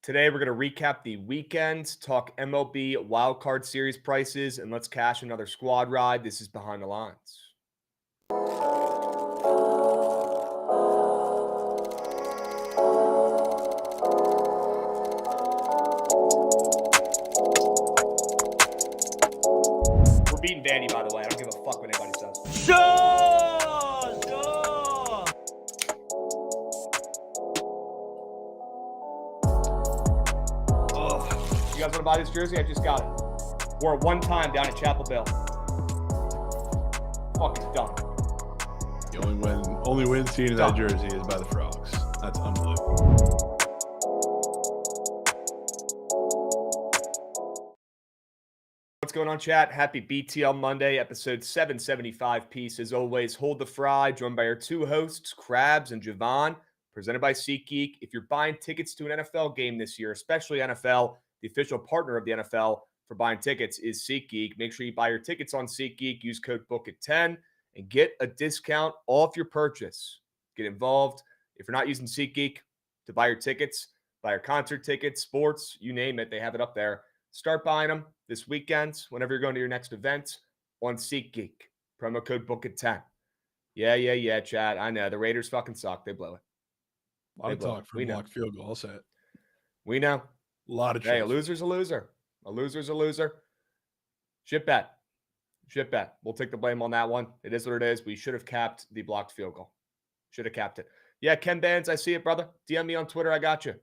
Today, we're going to recap the weekend, talk MLB wildcard series prices, and let's cash another squad ride. This is Behind the Lines. We're beating Vandy, by the way. I don't give a fuck what anybody says. You guys want to buy this jersey? I just got it. Wore it one time down at Chapel Bill. Fucking done. The only win seen in that jersey is by the Frogs. That's unbelievable. What's going on, chat? Happy BTL Monday, episode 775 piece. As always, hold the fry, joined by our two hosts, Krabs and Jovan, presented by SeatGeek. If you're buying tickets to an NFL game this year, especially NFL, the official partner of the NFL for buying tickets is SeatGeek. Make sure you buy your tickets on SeatGeek. Use code Bookit10 and get a discount off your purchase. Get involved. If you're not using SeatGeek to buy your tickets, buy your concert tickets, sports, you name it, they have it up there. Start buying them this weekend, whenever you're going to your next event on SeatGeek. Promo code Bookit10. Yeah, chat. I know. The Raiders fucking suck. They blow it. A lot of talk for a blocked field goal. I'll say it. We know. A lot of Hey, a loser's a loser. A loser's a loser. Shit bet. We'll take the blame on that one. It is what it is. We should have capped the blocked field goal. Should have capped it. Yeah, Ken Bands, I see it, brother. DM me on Twitter. I got you.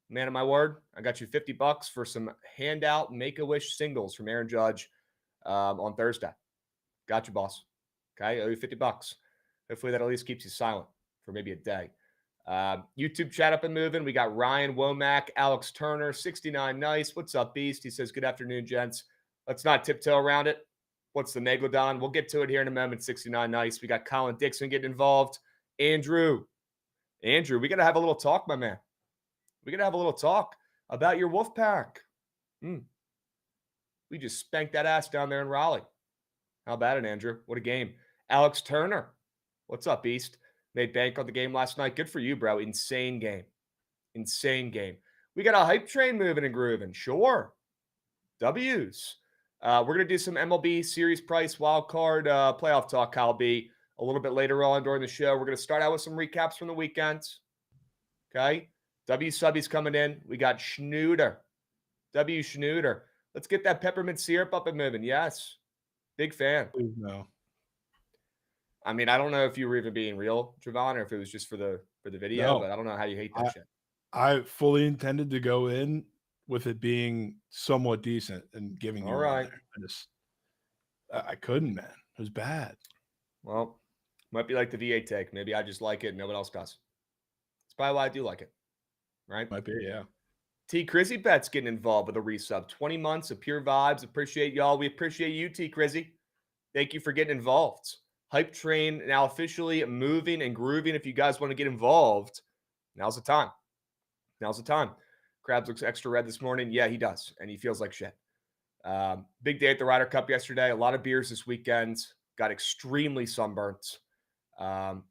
Man of my word. I got you $50 for some handout Make-A-Wish singles from Aaron Judge on Thursday. Got you, boss. Okay, I owe you $50. Hopefully that at least keeps you silent for maybe a day. YouTube chat up and moving. We got Ryan Womack, Alex Turner, 69 Nice. What's up, Beast? He says, good afternoon, gents. Let's not tiptoe around it. What's the Megalodon? We'll get to it here in a moment. 69 Nice. We got Colin Dixon getting involved. Andrew, we got to have a little talk, my man. We got to have a little talk about your wolf pack. We just spanked that ass down there in Raleigh. How about it, Andrew? What a game. Alex Turner. What's up, Beast? Made bank on the game last night. Good for you, bro. Insane game. We got a hype train moving and grooving. Sure. W's. We're going to do some MLB series price wildcard playoff talk, Kyle B, a little bit later on during the show. We're going to start out with some recaps from the weekend. Okay. W Subby's coming in. We got Schnooter. W Schnooter. Let's get that peppermint syrup up and moving. Yes. Big fan. Please no. I mean, I don't know if you were even being real, Jovan, or if it was just for the video, but I don't know how you hate that shit. I fully intended to go in with it being somewhat decent and giving you all right. I couldn't, man. It was bad. Well, might be like the VA take. Maybe I just like it and no one else does. That's probably why I do like it. Right? Might be, yeah. T. Crizzy Bet's getting involved with a resub. 20 months of pure vibes. Appreciate y'all. We appreciate you, T. Crizzy. Thank you for getting involved. Hype train now officially moving and grooving. If you guys want to get involved, now's the time. Krabs looks extra red this morning. Yeah, he does. And he feels like shit. Big day at the Ryder Cup yesterday. A lot of beers this weekend. Got extremely sunburnt. Not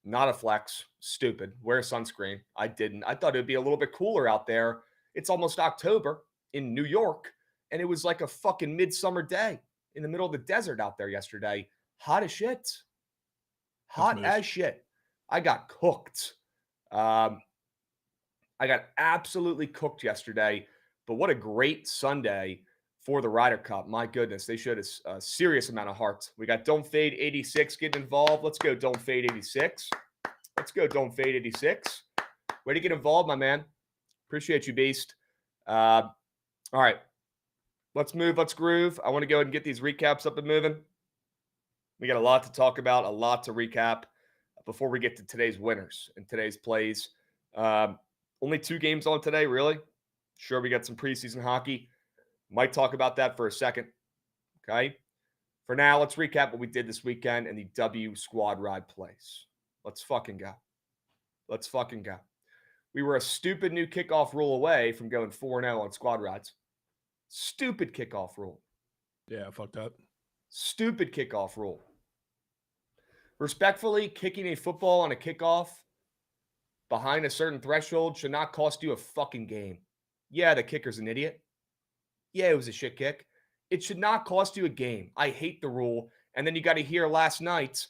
a flex. Stupid. Wear sunscreen. I didn't. I thought it would be a little bit cooler out there. It's almost October in New York. And it was like a fucking midsummer day in the middle of the desert out there yesterday. Hot as shit. I got cooked. I got absolutely cooked yesterday. But what a great Sunday for the Ryder Cup. My goodness, they showed us a serious amount of heart. We got Don't Fade 86 getting involved. Let's go Don't Fade 86. Way to get involved, my man. Appreciate you, Beast. All right. Let's move. Let's groove. I want to go ahead and get these recaps up and moving. We got a lot to talk about, a lot to recap before we get to today's winners and today's plays. Only 2 games on today, really. Sure, we got some preseason hockey. Might talk about that for a second. Okay. For now, let's recap what we did this weekend and the W squad ride plays. Let's fucking go. We were a stupid new kickoff rule away from going 4-0 on squad rides. Stupid kickoff rule. Yeah, fucked up. Stupid kickoff rule. Respectfully, kicking a football on a kickoff behind a certain threshold should not cost you a fucking game. Yeah, the kicker's an idiot. Yeah, it was a shit kick. It should not cost you a game. I hate the rule. And then you got to hear last night,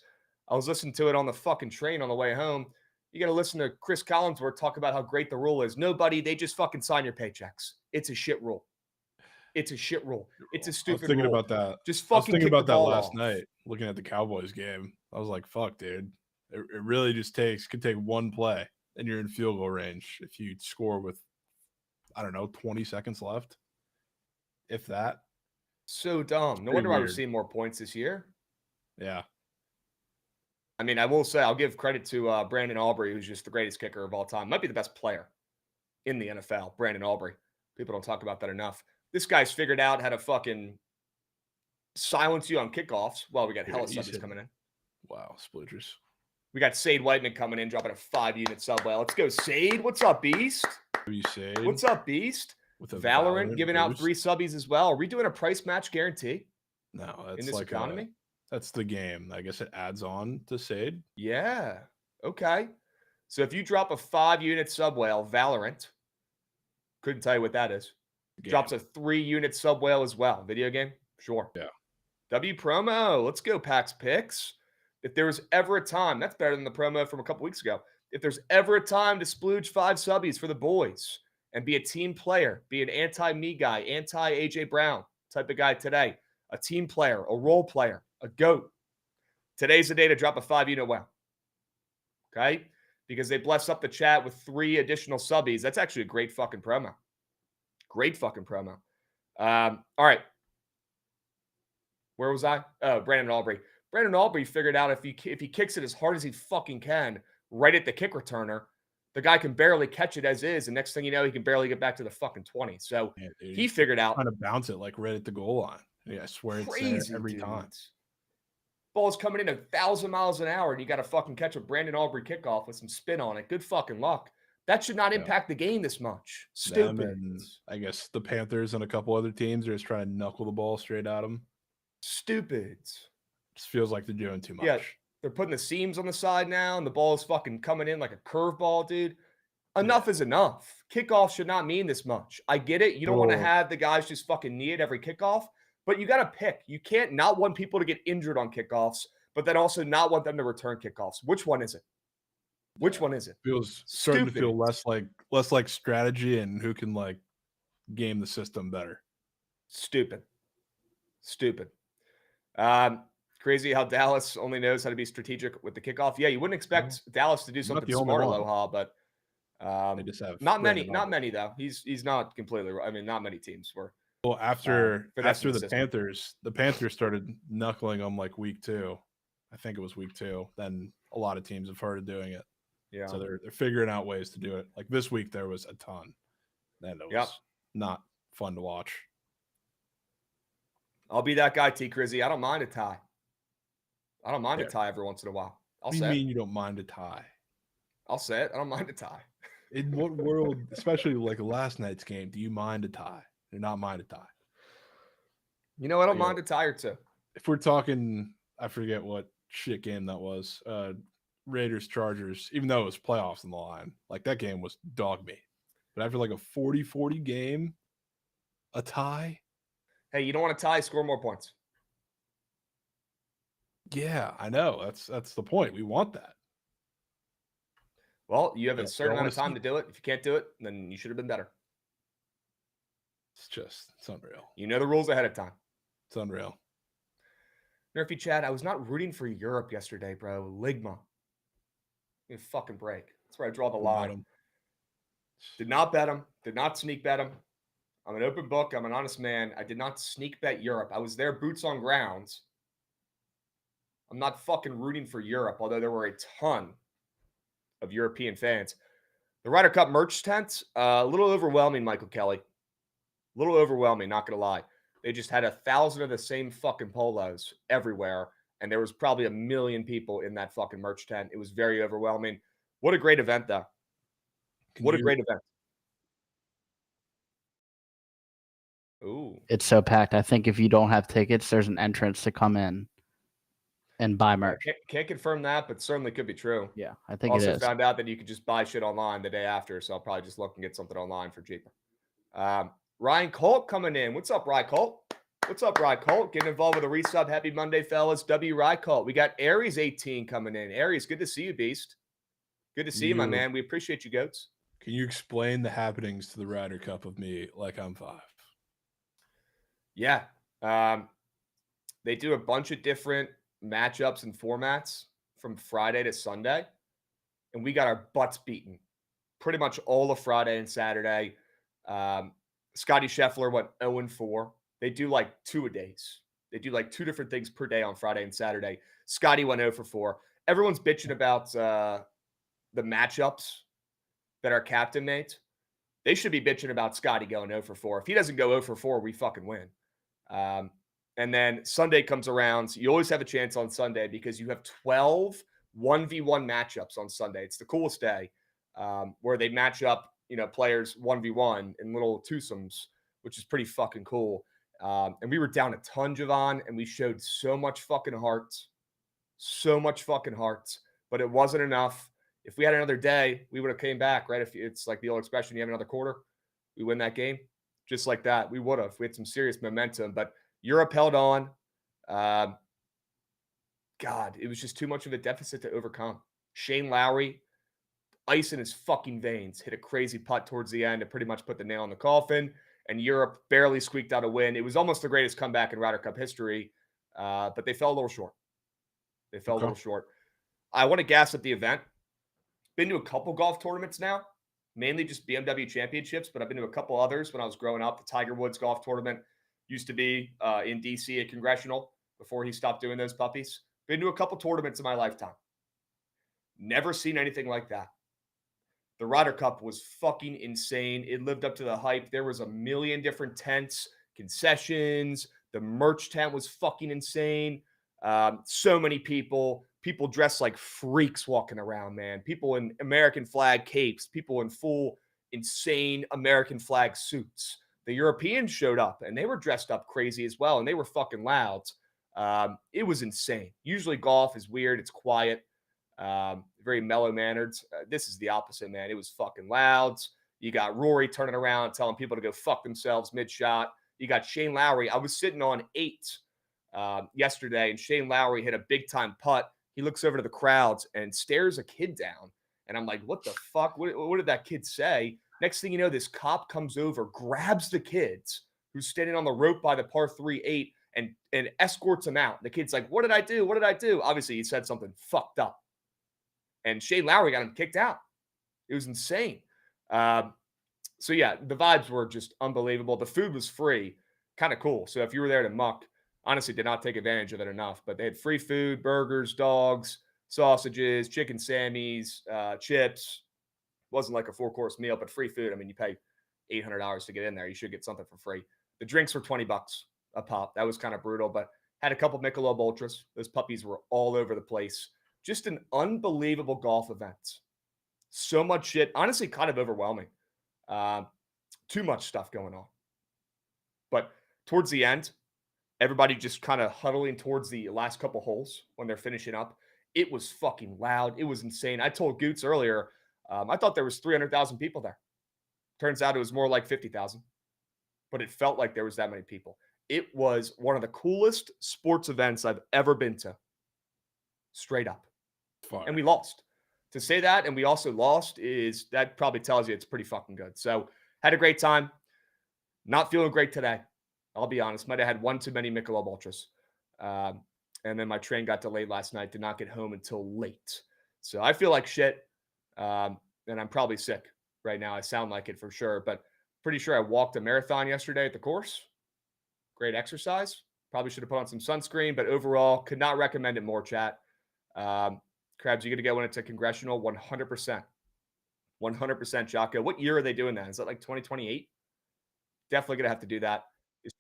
I was listening to it on the fucking train on the way home. You got to listen to Chris Collinsworth talk about how great the rule is. Nobody, they just fucking sign your paychecks. It's a shit rule. It's a shit rule. It's a stupid thinking rule. about that. Just I was fucking thinking kick the about that ball last off. night, looking at the Cowboys game. I was like, fuck, dude. It really just could take one play and you're in field goal range if you score with, I don't know, 20 seconds left. If that. So dumb. No pretty wonder why we're weird. seeing more points this year. Yeah. I mean, I will say, I'll give credit to Brandon Aubrey, who's just the greatest kicker of all time. Might be the best player in the NFL, Brandon Aubrey. People don't talk about that enough. This guy's figured out how to fucking silence you on kickoffs. Well, we got hella subbies coming in. Wow, sploochers. We got Sade Whiteman coming in, dropping a 5-unit sub. Well, let's go, Sade. What's up, Beast? What's up, Beast? With a Valorant giving out boost? 3 subbies as well. Are we doing a price match guarantee? No, that's in this like economy. That's the game. I guess it adds on to Sade. Yeah. Okay. So if you drop a 5-unit sub whale, Valorant, couldn't tell you what that is. Drops a 3-unit sub whale as well. Video game? Sure. Yeah. W promo. Let's go, Pax Picks. If there was ever a time, that's better than the promo from a couple weeks ago. If there's ever a time to splooge 5 subbies for the boys and be a team player, be an anti-me guy, anti-AJ Brown type of guy today, a team player, a role player, a GOAT, today's the day to drop a 5-unit whale. Okay? Because they blessed up the chat with 3 additional subbies. That's actually a great fucking promo. Great fucking promo. All right. Where was I? Oh, Brandon Aubrey. Brandon Aubrey figured out if he kicks it as hard as he fucking can right at the kick returner, the guy can barely catch it as is. And next thing you know, he can barely get back to the fucking 20. So Yeah, dude, he figured out. Trying to bounce it like right at the goal line. Yeah, I swear Crazy, it's there every time. Ball's coming in 1,000 miles an hour, and you got to fucking catch a Brandon Aubrey kickoff with some spin on it. Good fucking luck. That should not impact the game this much. Stupid. And I guess the Panthers and a couple other teams are just trying to knuckle the ball straight at them. Stupid. Just feels like they're doing too much. Yeah, they're putting the seams on the side now, and the ball is fucking coming in like a curveball, dude. Enough is enough. Kickoff should not mean this much. I get it. You don't want to have the guys just fucking knee it every kickoff, but you got to pick. You can't not want people to get injured on kickoffs, but then also not want them to return kickoffs. Which one is it? Which one is it? Feels starting to feel less like strategy and who can like game the system better. Stupid. Crazy how Dallas only knows how to be strategic with the kickoff. Yeah, you wouldn't expect Dallas to do something smart, Aloha, but they just have not many though. He's not completely. I mean, not many teams were. Well, after the Panthers started knuckling them like week 2. I think it was week 2. Then a lot of teams have started doing it. Yeah. So they're figuring out ways to do it. Like this week, there was a ton, and it was not fun to watch. I'll be that guy, T. Crizzy. I don't mind a tie. I don't mind a tie every once in a while. What do you mean you don't mind a tie? I'll say it. I don't mind a tie. In what world, especially like last night's game, do you mind a tie? Do not mind a tie. You know, I don't mind a tie or two. If we're talking, I forget what shit game that was. Raiders Chargers, even though it was playoffs on the line, like that game was dog meat. But after like a 40-40 game, a tie. Hey, you don't want to tie, score more points. Yeah, I know. That's the point. We want that. Well, you have a certain amount of time to do it. If you can't do it, then you should have been better. It's unreal. You know the rules ahead of time. It's unreal. Nerfy Chad, I was not rooting for Europe yesterday, bro. Ligma. Give me a fucking break. That's where I draw the line. Did not bet him. Did not sneak bet him. I'm an open book. I'm an honest man. I did not sneak bet Europe. I was there boots on grounds. I'm not fucking rooting for Europe, although there were a ton of European fans. The Ryder Cup merch tent, a little overwhelming, Michael Kelly. A little overwhelming, not going to lie. They just had 1,000 of the same fucking polos everywhere, and there was probably 1 million people in that fucking merch tent. It was very overwhelming. What a great event, though. What a great event. Ooh. It's so packed. I think if you don't have tickets, there's an entrance to come in and buy merch. Can't confirm that, but certainly could be true. Yeah, I think it is. Also found out that you could just buy shit online the day after, so I'll probably just look and get something online for cheaper. Ryan Colt coming in. What's up, Ryan Colt? What's up, Ryan Colt? Getting involved with a resub. Happy Monday, fellas. W. Ryan Colt. We got Aries 18 coming in. Aries, good to see you, Beast. Good to see you, my man. We appreciate you, goats. Can you explain the happenings to the Ryder Cup of me like I'm 5? Yeah. They do a bunch of different matchups and formats from Friday to Sunday, and we got our butts beaten pretty much all of Friday and Saturday. Scotty Scheffler went 0-4. They do like 2-a-days. They do like 2 different things per day on Friday and Saturday. Scotty went 0-4. Everyone's bitching about the matchups that our captain made. They should be bitching about Scotty going 0-4. If he doesn't go 0-4, we fucking win. And then Sunday comes around. So you always have a chance on Sunday because you have 12 1v1 matchups on Sunday. It's the coolest day where they match up, players 1v1 in little twosomes, which is pretty fucking cool. And we were down a ton, Jovan, and we showed so much fucking heart. So much fucking heart. But it wasn't enough. If we had another day, we would have came back, right? If it's like the old expression, you have another quarter, we win that game. Just like that, we would have. We had some serious momentum, but Europe held on. God, it was just too much of a deficit to overcome. Shane Lowry, ice in his fucking veins, hit a crazy putt towards the end to pretty much put the nail in the coffin, and Europe barely squeaked out a win. It was almost the greatest comeback in Ryder Cup history, but they fell a little short. They fell a little short. I want to gas up the event. Been to a couple golf tournaments now, mainly just BMW championships, but I've been to a couple others when I was growing up. The Tiger Woods golf tournament used to be in DC at Congressional before he stopped doing those puppies. Been to a couple tournaments in my lifetime. Never seen anything like that. The Ryder Cup was fucking insane. It lived up to the hype. There was a million different tents, concessions. The merch tent was fucking insane. So many people dressed like freaks walking around, man. People in American flag capes, people in full insane American flag suits. The Europeans showed up and they were dressed up crazy as well. And they were fucking loud. It was insane. Usually golf is weird. It's quiet, very mellow mannered. This is the opposite, man. It was fucking loud. You got Rory turning around, telling people to go fuck themselves mid-shot. You got Shane Lowry. I was sitting on 8 yesterday, and Shane Lowry hit a big-time putt. He looks over to the crowds and stares a kid down. And I'm like, what the fuck? What did that kid say? Next thing you know, this cop comes over, grabs the kids who's standing on the rope by the par 3-8 and escorts him out. The kid's like, what did I do? What did I do? Obviously, he said something fucked up. And Shane Lowry got him kicked out. It was insane. So, yeah, the vibes were just unbelievable. The food was free. Kind of cool. So if you were there to muck, honestly, did not take advantage of it enough. But they had free food, burgers, dogs, sausages, chicken sammies, chips. Wasn't like a 4-course meal, but free food. I mean, you pay $800 to get in there. You should get something for free. The drinks were $20 a pop. That was kind of brutal, but had a couple Michelob Ultras. Those puppies were all over the place. Just an unbelievable golf event. So much shit. Honestly, kind of overwhelming. Too much stuff going on. But towards the end, everybody just kind of huddling towards the last couple holes when they're finishing up. It was fucking loud. It was insane. I told Goots earlier, I thought there was 300,000 people there. Turns out it was more like 50,000. But it felt like there was that many people. It was one of the coolest sports events I've ever been to. Straight up. Fire. And we lost. To say that, and we also lost, that probably tells you it's pretty fucking good. So, had a great time. Not feeling great today. I'll be honest. Might have had one too many Michelob Ultras. And then my train got delayed last night. Did not get home until late. So, I feel like shit. And I'm probably sick right now. I sound like it for sure. But pretty sure I walked a marathon yesterday at the course. Great exercise. Probably should have put on some sunscreen. But overall, could not recommend it more, chat. Krabs, you got to go when it's a Congressional 100%. 100%, Jocko. What year are they doing that? Is that like 2028? Definitely going to have to do that. It's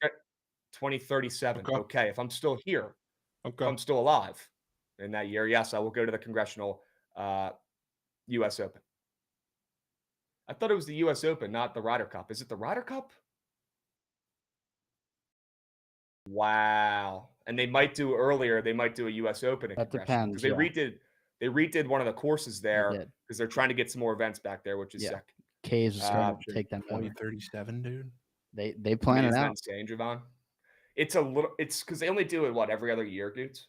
2037. Okay. If I'm still here, if I'm still alive in that year, yes, I will go to the Congressional U.S. Open. I thought it was the U.S. Open, not the Ryder Cup. Is it the Ryder Cup? Wow. And they might do earlier. They might do a U.S. Open. That depends. Because they redid one of the courses there because they're trying to get some more events back there, which is sick. K's is starting to take them over. 2037, dude. They I mean, plan it isn't that out. insane, Jovan? It's because they only do it, what, every other year, dudes?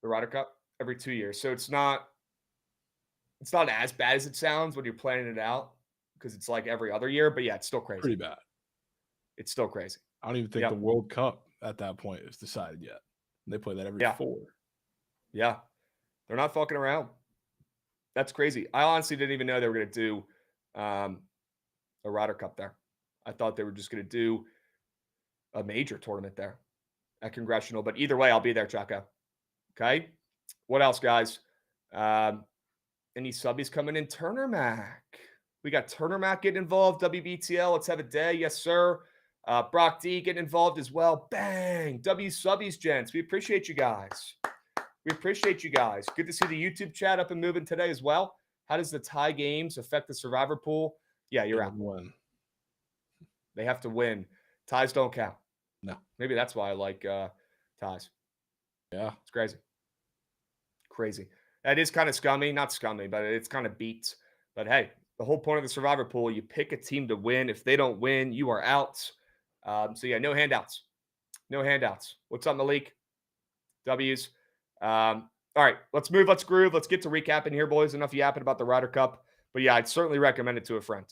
The Ryder Cup? Every 2 years. So it's not as bad as it sounds when you're planning it out because it's like every other year. But yeah, it's still crazy. Pretty bad. It's still crazy. I don't even think the World Cup at that point is decided yet. They play that every 4. Yeah. They're not fucking around. That's crazy. I honestly didn't even know they were going to do a Ryder Cup there. I thought they were just going to do a major tournament there at Congressional. But either way, I'll be there, Chaco. Okay? What else, guys? Any subbies coming in? Turner Mac. We got Turner Mac getting involved. WBTL, let's have a day. Yes, sir. Brock D getting involved as well. Bang. W subbies, gents. We appreciate you guys. We appreciate you guys. Good to see the YouTube chat up and moving today as well. How does the tie games affect the survivor pool? Yeah, you're out. Win. They have to win. Ties don't count. No. Maybe that's why I like ties. Yeah. It's crazy. Crazy. That is kind of scummy. Not scummy, but it's kind of beat. But hey, the whole point of the survivor pool, you pick a team to win. If they don't win, you are out. So yeah, no handouts. No handouts. What's up, Malik? W's. All right, let's move. Let's groove. Let's get to recapping here, boys. Enough yapping about the Ryder Cup. But yeah, I'd certainly recommend it to a friend.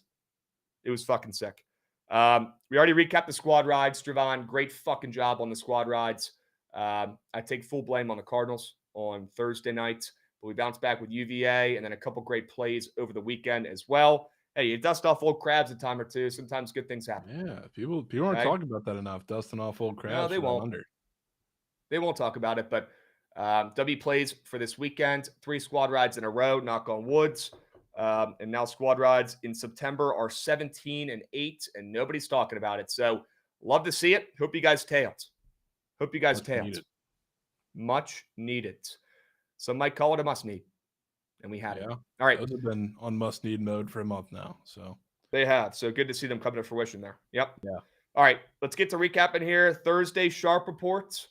It was fucking sick. We already recapped the squad rides. Jovan, great fucking job on the squad rides. I take full blame on the Cardinals on Thursday night. But we bounced back with UVA and then a couple great plays over the weekend as well. Hey, you dust off old Krabs a time or two. Sometimes good things happen. Yeah, people aren't talking about that enough. Dusting off old Krabs. No, they won't. They won't talk about it, but W plays for this weekend. 3 squad rides in a row, knock on woods. And now squad rides in September are 17 and 8, and nobody's talking about it. So love to see it. Hope you guys tailed. Much needed. Some might call it a must need. And we had it. All right. Those have been on must need mode for a month now. So they have. So good to see them come to fruition there. Yep. Yeah. All right. Let's get to recapping here. Thursday sharp reports.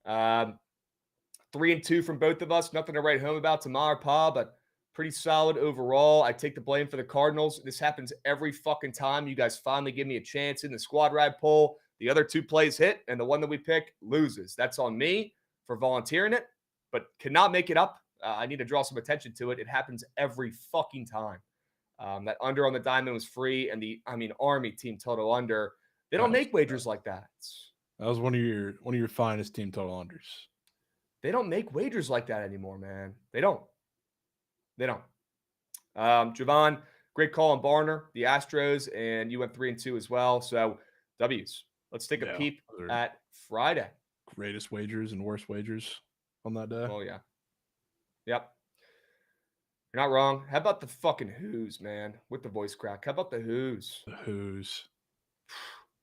3-2 from both of us. Nothing to write home about to Ma or Pa, but pretty solid overall. I take the blame for the Cardinals. This happens every fucking time. You guys finally give me a chance in the squad ride poll. The other 2 plays hit, and the one that we pick loses. That's on me for volunteering it, but cannot make it up. I need to draw some attention to it. It happens every fucking time. That under on the diamond was free, and Army team total under. They don't make wagers like that. That was one of your finest team total unders. They don't make wagers like that anymore, man. They don't. Jovan, great call on Barner, the Astros, and you went 3-2 as well. So W's. Let's take a peep at Friday. Greatest wagers and worst wagers on that day. Oh yeah. Yep. You're not wrong. How about the fucking Who's, man? With the voice crack. How about the Who's? The Who's.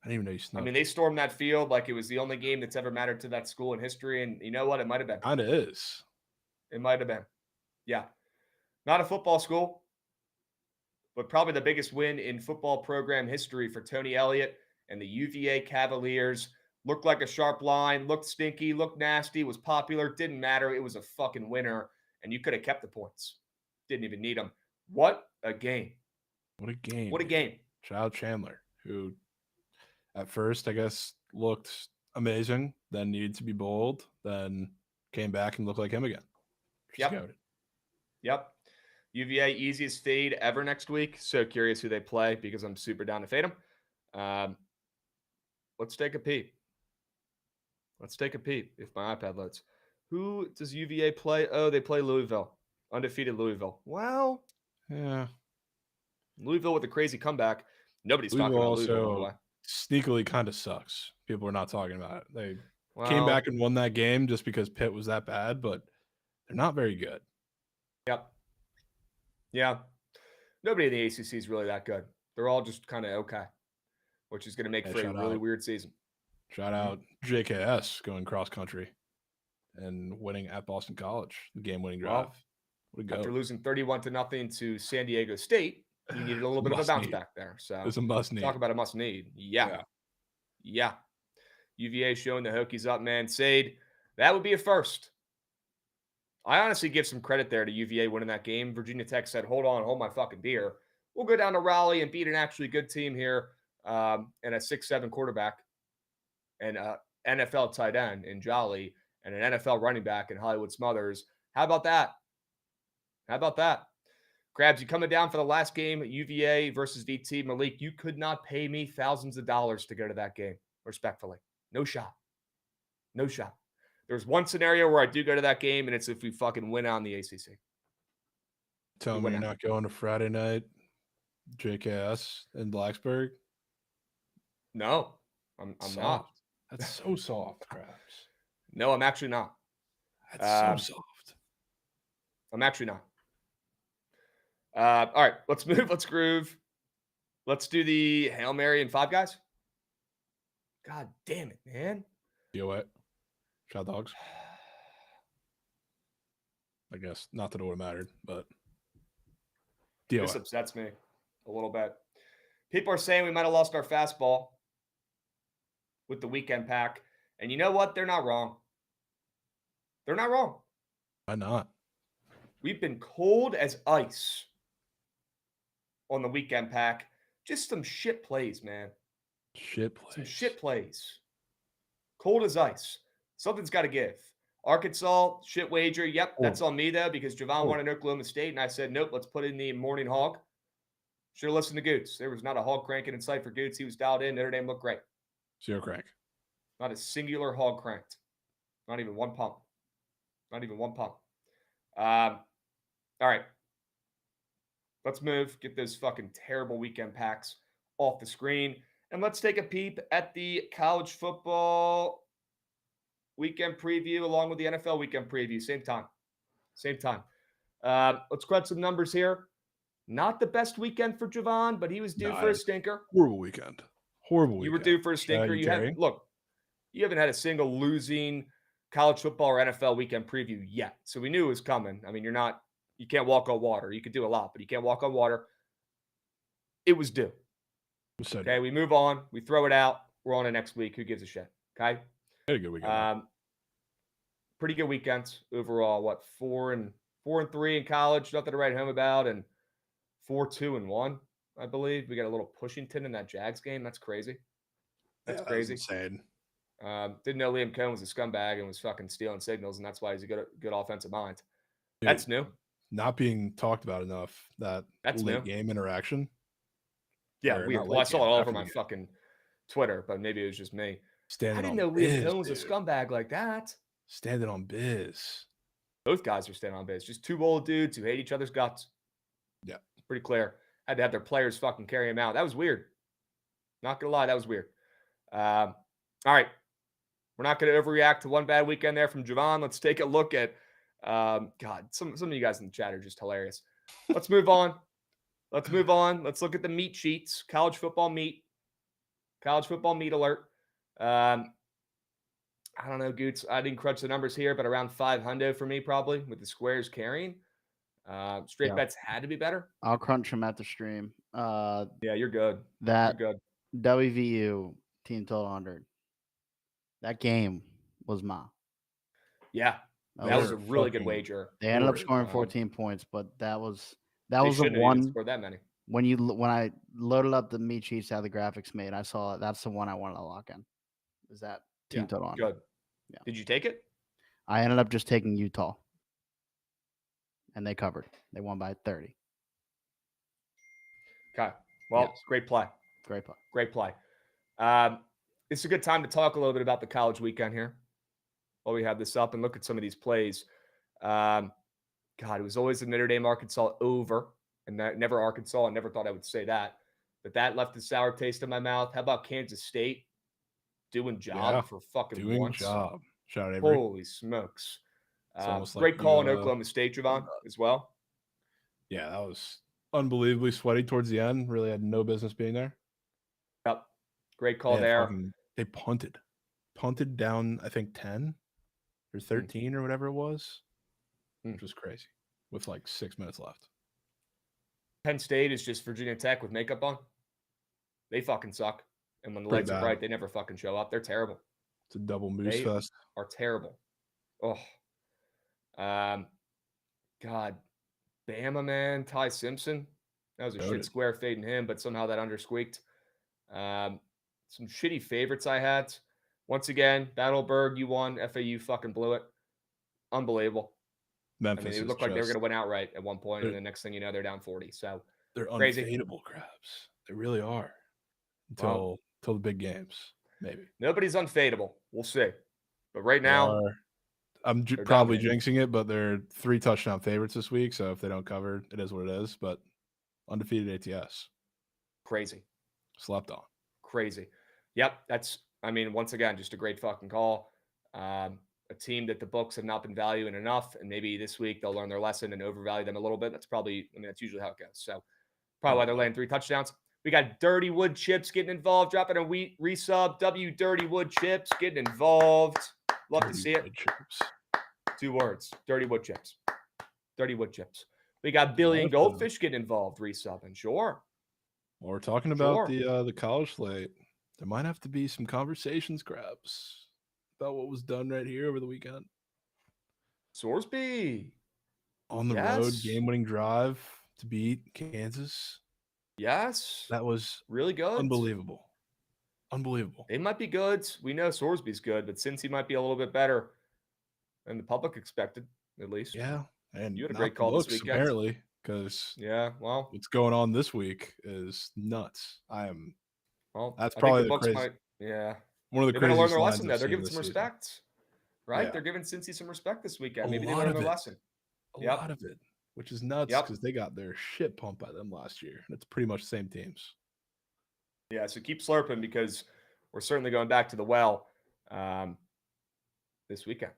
I didn't even know you snuck. They stormed that field like it was the only game that's ever mattered to that school in history. And you know what? It might have been. Kind of is. It might have been. Yeah. Not a football school, but probably the biggest win in football program history for Tony Elliott and the UVA Cavaliers. Looked like a sharp line, looked stinky, looked nasty, was popular, didn't matter. It was a fucking winner, and you could have kept the points. Didn't even need them. What a game. What a game. What a game. Child Chandler, who at first, I guess, looked amazing, then needed to be bold, then came back and looked like him again. Yep. UVA, easiest fade ever next week. So curious who they play because I'm super down to fade them. Let's take a peep. If my iPad loads. Who does UVA play? Oh, they play Louisville. Undefeated Louisville. Well, yeah. Louisville with a crazy comeback. Nobody's talking about Louisville, by the way. Sneakily kind of sucks. People are not talking about it. They came back and won that game just because Pitt was that bad, but they're not very good. Yep. Yeah. Nobody in the ACC is really that good. They're all just kind of okay, which is going to make for a really weird season. Shout out JKS going cross country and winning at Boston College, the game-winning drive. After losing 31-0 to San Diego State, you needed a little bit of a bounce back there. So it's a must need. Talk about a must need. Yeah. UVA showing the Hokies up, man. Sade, that would be a first. I honestly give some credit there to UVA winning that game. Virginia Tech said, hold my fucking beer. we'll go down to Raleigh and beat an actually good team here, and a 6'7" quarterback, and a NFL tight end in Jolly, and an NFL running back in Hollywood Smothers. How about that? How about that? Krabs, you coming down for the last game at UVA versus VT. Malik, you could not pay me thousands of dollars to go to that game, respectfully. No shot. No shot. There's one scenario where I do go to that game, and it's if we fucking win out in the ACC. Tell me you're not going to Friday night JKS in Blacksburg? No, I'm not. That's so soft, Krabs. No, I'm actually not. That's so soft. I'm actually not. All right, let's move. Let's groove. Let's do the Hail Mary and Five Guys. God damn it, man. You what? Shot dogs? I guess not that it would have mattered, but this upsets me a little bit. People are saying we might have lost our fastball with the weekend pack. And you know what? They're not wrong. They're not wrong. Why not? We've been cold as ice on the weekend pack. Just some shit plays, man. Some shit plays. Cold as ice. Something's got to give. Arkansas, shit wager. Yep, that's on me, though, because Jovan wanted Oklahoma State, and I said, nope, let's put in the morning hog. Should have listened to Goots. There was not a hog cranking in sight for Goots. He was dialed in. Notre Dame looked great. Zero crank. Not a singular hog cranked. Not even one pump. Not even one pump. All right. Let's move. Get those fucking terrible weekend packs off the screen. And let's take a peep at the college football weekend preview along with the NFL weekend preview. Same time. Same time. Let's crunch some numbers here. Not the best weekend for Jovan, but he was due for a stinker. Horrible weekend. Horrible weekend. You were due for a stinker. You haven't had a single losing college football or NFL weekend preview yet. So we knew it was coming. I mean, you can't walk on water. You could do a lot, but you can't walk on water. It was due. Okay, we move on. We throw it out. We're on to next week. Who gives a shit? Okay. Had a good weekend. Pretty good weekends overall. What, 4-3 in college? Nothing to write home about. And 4-2-1, I believe. We got a little Pushington in that Jags game. That's crazy. That's crazy. That's insane. Didn't know Liam Cohen was a scumbag and was fucking stealing signals, and that's why he's a good offensive mind. Dude, that's new. Not being talked about enough. That's late game interaction. Yeah, weird. Well, I saw it all over my fucking Twitter, but maybe it was just me. I didn't know Liam Cohen was a scumbag like that. Standing on biz. Both guys are standing on biz. Just two old dudes who hate each other's guts. Yeah. It's pretty clear. Had to have their players fucking carry him out. That was weird. Not going to lie, that was weird. All right. We're not going to overreact to one bad weekend there from Jovan. Let's take a look at, God, some of you guys in the chat are just hilarious. Let's move on. Let's move on. Let's look at the meat sheets. College football meat. College football meat alert. I don't know, Goots. I didn't crunch the numbers here, but around $500 for me probably with the squares carrying. Straight bets had to be better. I'll crunch them at the stream. Yeah, you're good. That you're good. WVU team total 100. That game was Yeah, that was a really good wager. They ended up scoring 14 points, but that was the one. Scored that many. When I loaded up the meat sheets how the graphics made, I saw that's the one I wanted to lock in. Is that team total 100? Good. Yeah. Did you take it? I ended up just taking Utah, and they covered. They won by 30. Okay. Well, Great play. Great play. Great play. It's a good time to talk a little bit about the college weekend here while we have this up and look at some of these plays. God, it was always the Notre Dame Arkansas over, and never Arkansas. I never thought I would say that, but that left a sour taste in my mouth. How about Kansas State doing job for fucking once? Job. Shout out Avery. Holy smokes. like Great call in Oklahoma State, Jovan, as well. Yeah, that was unbelievably sweaty towards the end. Really had no business being there. Yep. Great call there. They punted down, I think 10 or 13 or whatever it was, which was crazy with like 6 minutes left. Penn State is just Virginia Tech with makeup on. They fucking suck. And when the lights are bright, they never fucking show up. They're terrible. It's a double moose fest. Are terrible. Oh. God. Bama, man. Ty Simpson. That was a Noted. shit square fading him, but somehow that under squeaked. Some shitty favorites I had. Once again, Battleberg, you won. FAU fucking blew it. Unbelievable. Memphis I mean, it is looked like they were just going to win outright at one point, and they're, the next thing you know, they're down 40. So they're crazy. unfadable Krabs. They really are. Well, Until the big games, maybe. nobody's unfadable. We'll see. But right They now, are. I'm they're probably dominating. jinxing it, but they're 3 touchdown favorites this week. So if they don't cover, it is what it is. But undefeated ATS. Crazy. Slept on. Crazy. Yep. Once again, just a great fucking call. A team that the books have not been valuing enough. And maybe this week they'll learn their lesson and overvalue them a little bit. That's usually how it goes. So probably why they're laying 3 touchdowns. We got Dirty Wood Chips getting involved, dropping a resub. Dirty Wood Chips getting involved. Love to see it. Chips. 2 words. Dirty Wood Chips. Dirty Wood Chips. We got Billy and Goldfish getting involved, resubbing. Sure. Well, we're talking about the college slate. There might have to be some conversations, Krabs, about what was done right here over the weekend. Sorsby. On the road, game-winning drive to beat Kansas. Yes. That was really good. Unbelievable. Unbelievable. They might be good. We know Sorsby's good, but Cincy might be a little bit better than the public expected, at least. Yeah. And you had a great call this weekend. Apparently, because what's going on this week is nuts. That's probably the crazy. One of the They're going to learn their lesson, though. They're giving some respect, right? Yeah. They're giving Cincy some respect this weekend. Maybe they learned their lesson. A lot of it, which is nuts because they got their shit pumped by them last year. And it's pretty much the same teams. Yeah, so keep slurping because we're certainly going back to the well this weekend.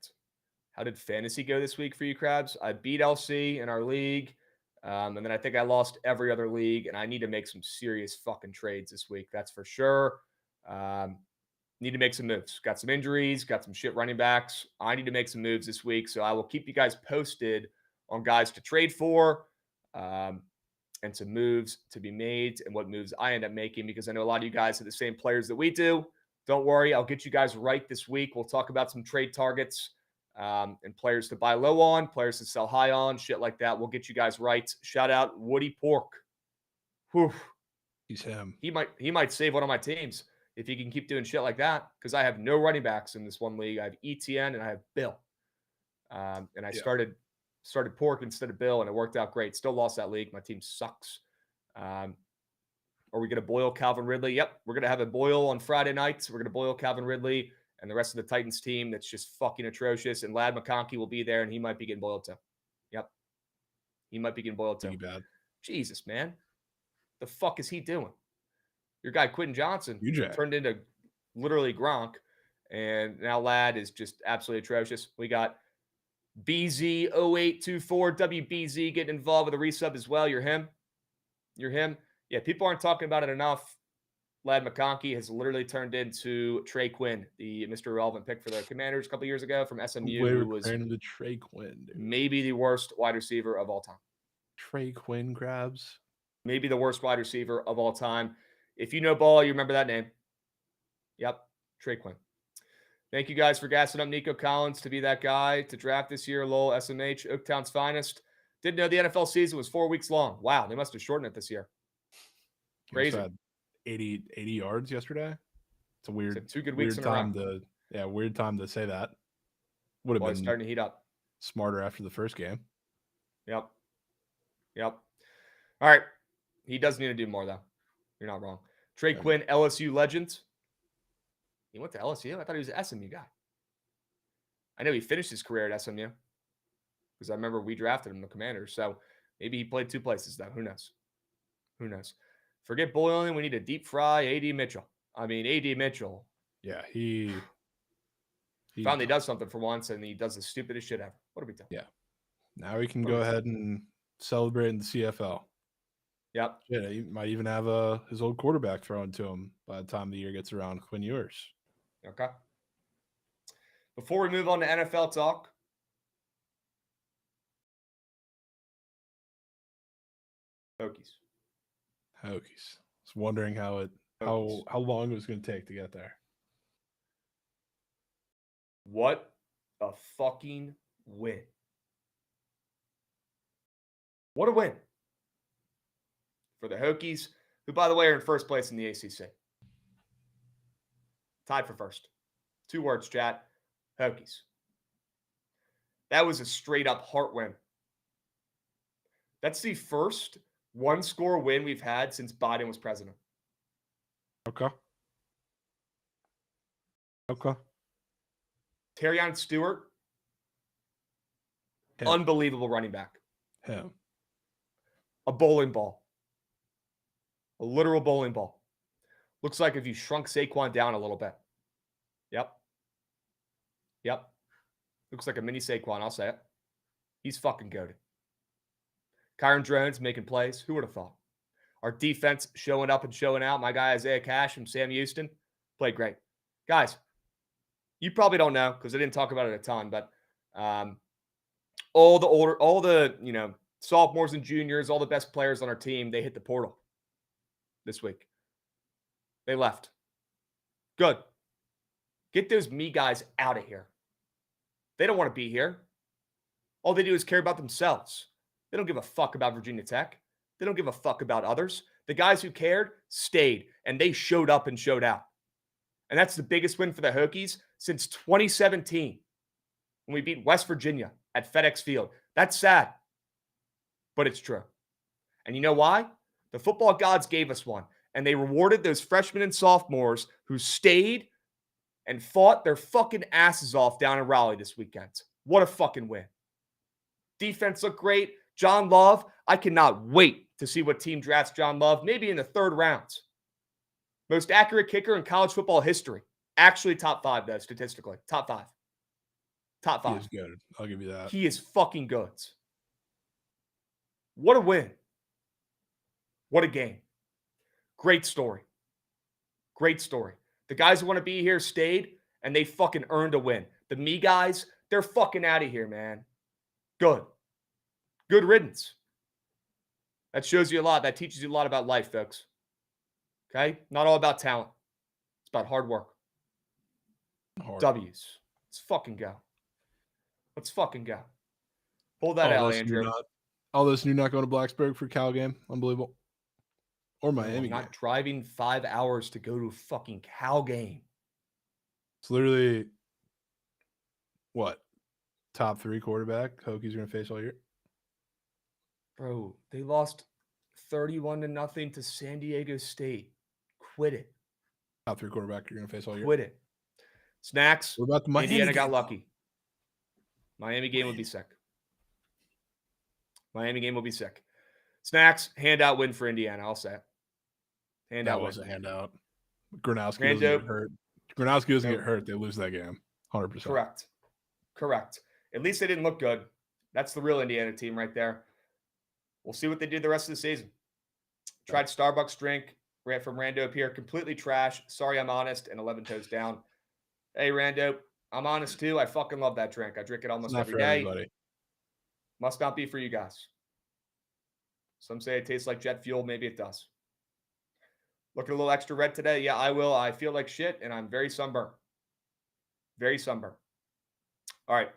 How did fantasy go this week for you, Krabs? I beat LC in our league, and then I think I lost every other league, and I need to make some serious fucking trades this week. That's for sure. Need to make some moves. Got some injuries, got some shit running backs. I need to make some moves this week, so I will keep you guys posted on guys to trade for and some moves to be made and what moves I end up making because I know a lot of you guys are the same players that we do. Don't worry. I'll get you guys right this week. We'll talk about some trade targets and players to buy low on, players to sell high on, shit like that. We'll get you guys right. Shout out Woody Pork. Whew. He's him. He might save one of my teams if he can keep doing shit like that because I have no running backs in this one league. I have ETN and I have Bill. And I started Pork instead of Bill, and it worked out great. Still lost that league. My team sucks. Are we going to boil Calvin Ridley? Yep. We're going to have a boil on Friday nights. We're going to boil Calvin Ridley and the rest of the Titans team that's just fucking atrocious. And Ladd McConkey will be there, and he might be getting boiled too. Yep. He might be getting boiled too. Bad. Jesus, man. The fuck is he doing? Your guy, Quentin Johnson, turned into literally Gronk. And now Ladd is just absolutely atrocious. We got BZ0824 WBZ getting involved with a resub as well. You're him. Yeah, people aren't talking about it enough. Ladd McConkey has literally turned into Trey Quinn, the Mr. Irrelevant pick for the Commanders a couple years ago from SMU, who was the Trey Quinn, dude. Maybe the worst wide receiver of all time. Trey Quinn grabs. Maybe the worst wide receiver of all time. If you know ball, you remember that name. Yep, Trey Quinn. Thank you guys for gassing up Nico Collins to be that guy to draft this year. Lowell SMH, Oaktown's finest. Didn't know the NFL season was 4 weeks long. Wow, they must have shortened it this year. Crazy. 80 yards yesterday. It's a weird 2 good weeks weird time weird time to say that. Would have been starting to heat up. Smarter after the first game. Yep. All right. He does need to do more, though. You're not wrong. Trey Quinn, LSU legend. He went to LSU? I thought he was an SMU guy. I know he finished his career at SMU because I remember we drafted him, the Commanders. So maybe he played 2 places, though. Who knows? Forget boiling. We need to deep fry A.D. Mitchell. A.D. Mitchell. Yeah, he finally does something for once, and he does the stupidest shit ever. What are we doing? Yeah. Now he can go ahead and celebrate in the CFL. Yep. Yeah, he might even have his old quarterback thrown to him by the time the year gets around, Quinn Ewers. Okay. Before we move on to NFL talk, Hokies. I was wondering how long it was going to take to get there. What a fucking win. What a win. for the Hokies, who, by the way, are in first place in the ACC. Tied for first. 2 words, chat. Hokies. That was a straight-up heart win. That's the first one-score win we've had since Biden was president. Okay. Terrion Stewart, Him. unbelievable running back. Him. A bowling ball. A literal bowling ball. Looks like if you shrunk Saquon down a little bit. Yep. Looks like a mini Saquon, I'll say it. He's fucking goated. Kyron Drones making plays. Who would have thought? Our defense showing up and showing out. My guy Isaiah Cash from Sam Houston played great. Guys, you probably don't know because I didn't talk about it a ton, but all the sophomores and juniors, all the best players on our team, they hit the portal this week. They left. Good. Get those me guys out of here. They don't want to be here. All they do is care about themselves. They don't give a fuck about Virginia Tech. They don't give a fuck about others. The guys who cared stayed, and they showed up and showed out. And that's the biggest win for the Hokies since 2017 when we beat West Virginia at FedEx Field. That's sad, but it's true. And you know why? The football gods gave us one, and they rewarded those freshmen and sophomores who stayed and fought their fucking asses off down in Raleigh this weekend. What a fucking win. Defense looked great. John Love, I cannot wait to see what team drafts John Love, maybe in the 3rd round. Most accurate kicker in college football history. Actually top 5, though, statistically. Top 5. Top 5. He is good. I'll give you that. He is fucking good. What a win. What a game. Great story. Great story. The guys who want to be here stayed, and they fucking earned a win. The me guys, they're fucking out of here, man. Good. Good riddance. That shows you a lot. That teaches you a lot about life, folks. Okay? Not all about talent. It's about hard work. W's. Let's fucking go. Let's fucking go. Pull that out, Andrew. All this new not going to Blacksburg for Cal game. Unbelievable. Or Miami. I'm not driving 5 hours to go to a fucking Cal game. It's literally what? Top 3 quarterback Hokies are going to face all year. Bro, they lost 31-0 to San Diego State. Quit it. Top 3 quarterback you're going to face all year. Quit it. Snacks. What about the Miami Indiana got game? lucky. Miami game would be sick. Miami game will be sick. Snacks, handout win for Indiana. I'll say it. Handout That was win. a handout. Gronowski doesn't get hurt. Gronowski doesn't get hurt. They lose that game. 100%. Correct. At least they didn't look good. That's the real Indiana team right there. We'll see what they do the rest of the season. Tried Starbucks drink from Rando up here. Completely trash. Sorry, I'm honest. And 11 toes down. Hey, Rando. I'm honest too. I fucking love that drink. I drink it almost every day. Everybody. Must not be for you guys. Some say it tastes like jet fuel. Maybe it does. Looking a little extra red today. Yeah, I will. I feel like shit, and I'm very sunburned. Very sunburned. All right.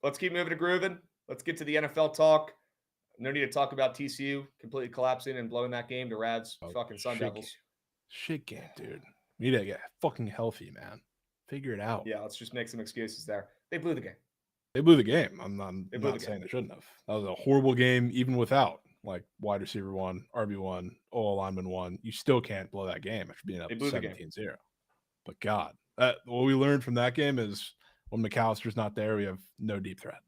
Let's keep moving to grooving. Let's get to the NFL talk. No need to talk about TCU completely collapsing and blowing that game to Rad's fucking Sun Devils. Shit game, dude. We need to get fucking healthy, man. Figure it out. Yeah, let's just make some excuses there. They blew the game. They blew the game. I'm not saying they shouldn't have. That was a horrible game, even without like wide receiver 1, RB1, O lineman 1. You still can't blow that game after being up 17-0. But God, what we learned from that game is when McAllister's not there, we have no deep threat.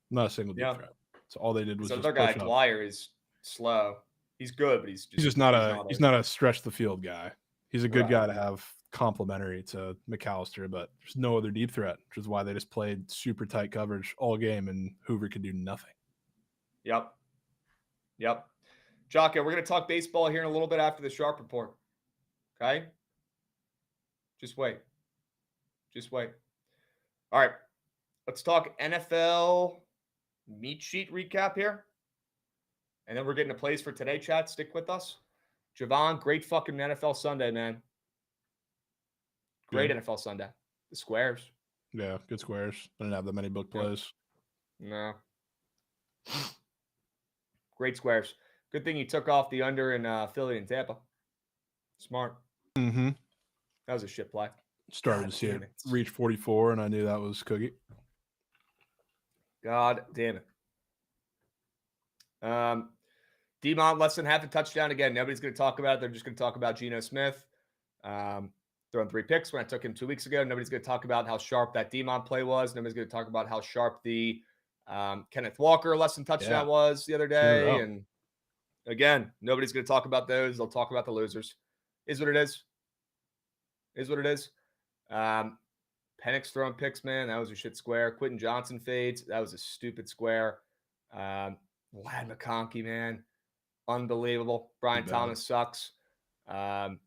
Not a single deep threat. So all they did was so just their guy push up. Dwyer is slow. He's good, but he's not a stretch the field guy. He's a good guy to have complementary to McAllister, but there's no other deep threat, which is why they just played super tight coverage all game, and Hoover could do nothing. Yep. Jocko, we're going to talk baseball here in a little bit after the Sharp Report. Okay? Just wait. All right. Let's talk NFL meat sheet recap here. And then we're getting to plays for today, chat. Stick with us. Jovan, great fucking NFL Sunday, man. Great NFL Sunday. The squares. Yeah, good squares. I didn't have that many book plays. No. Great squares. Good thing you took off the under in Philly and Tampa. Smart. Mm-hmm. That was a shit play. Started God to see damn it reach 44, and I knew that was cookie. God damn it. Demont less than half a touchdown again. Nobody's going to talk about it. They're just going to talk about Geno Smith. Throwing 3 picks when I took him 2 weeks ago. Nobody's going to talk about how sharp that Demont play was. Nobody's going to talk about how sharp the Kenneth Walker less than touchdown was the other day. And again, nobody's going to talk about those. They'll talk about the losers. Is what it is. Is what it is. Penix throwing picks, man. That was a shit square. Quentin Johnson fades. That was a stupid square. Lad McConkey, man. Unbelievable. Brian Thomas sucks. And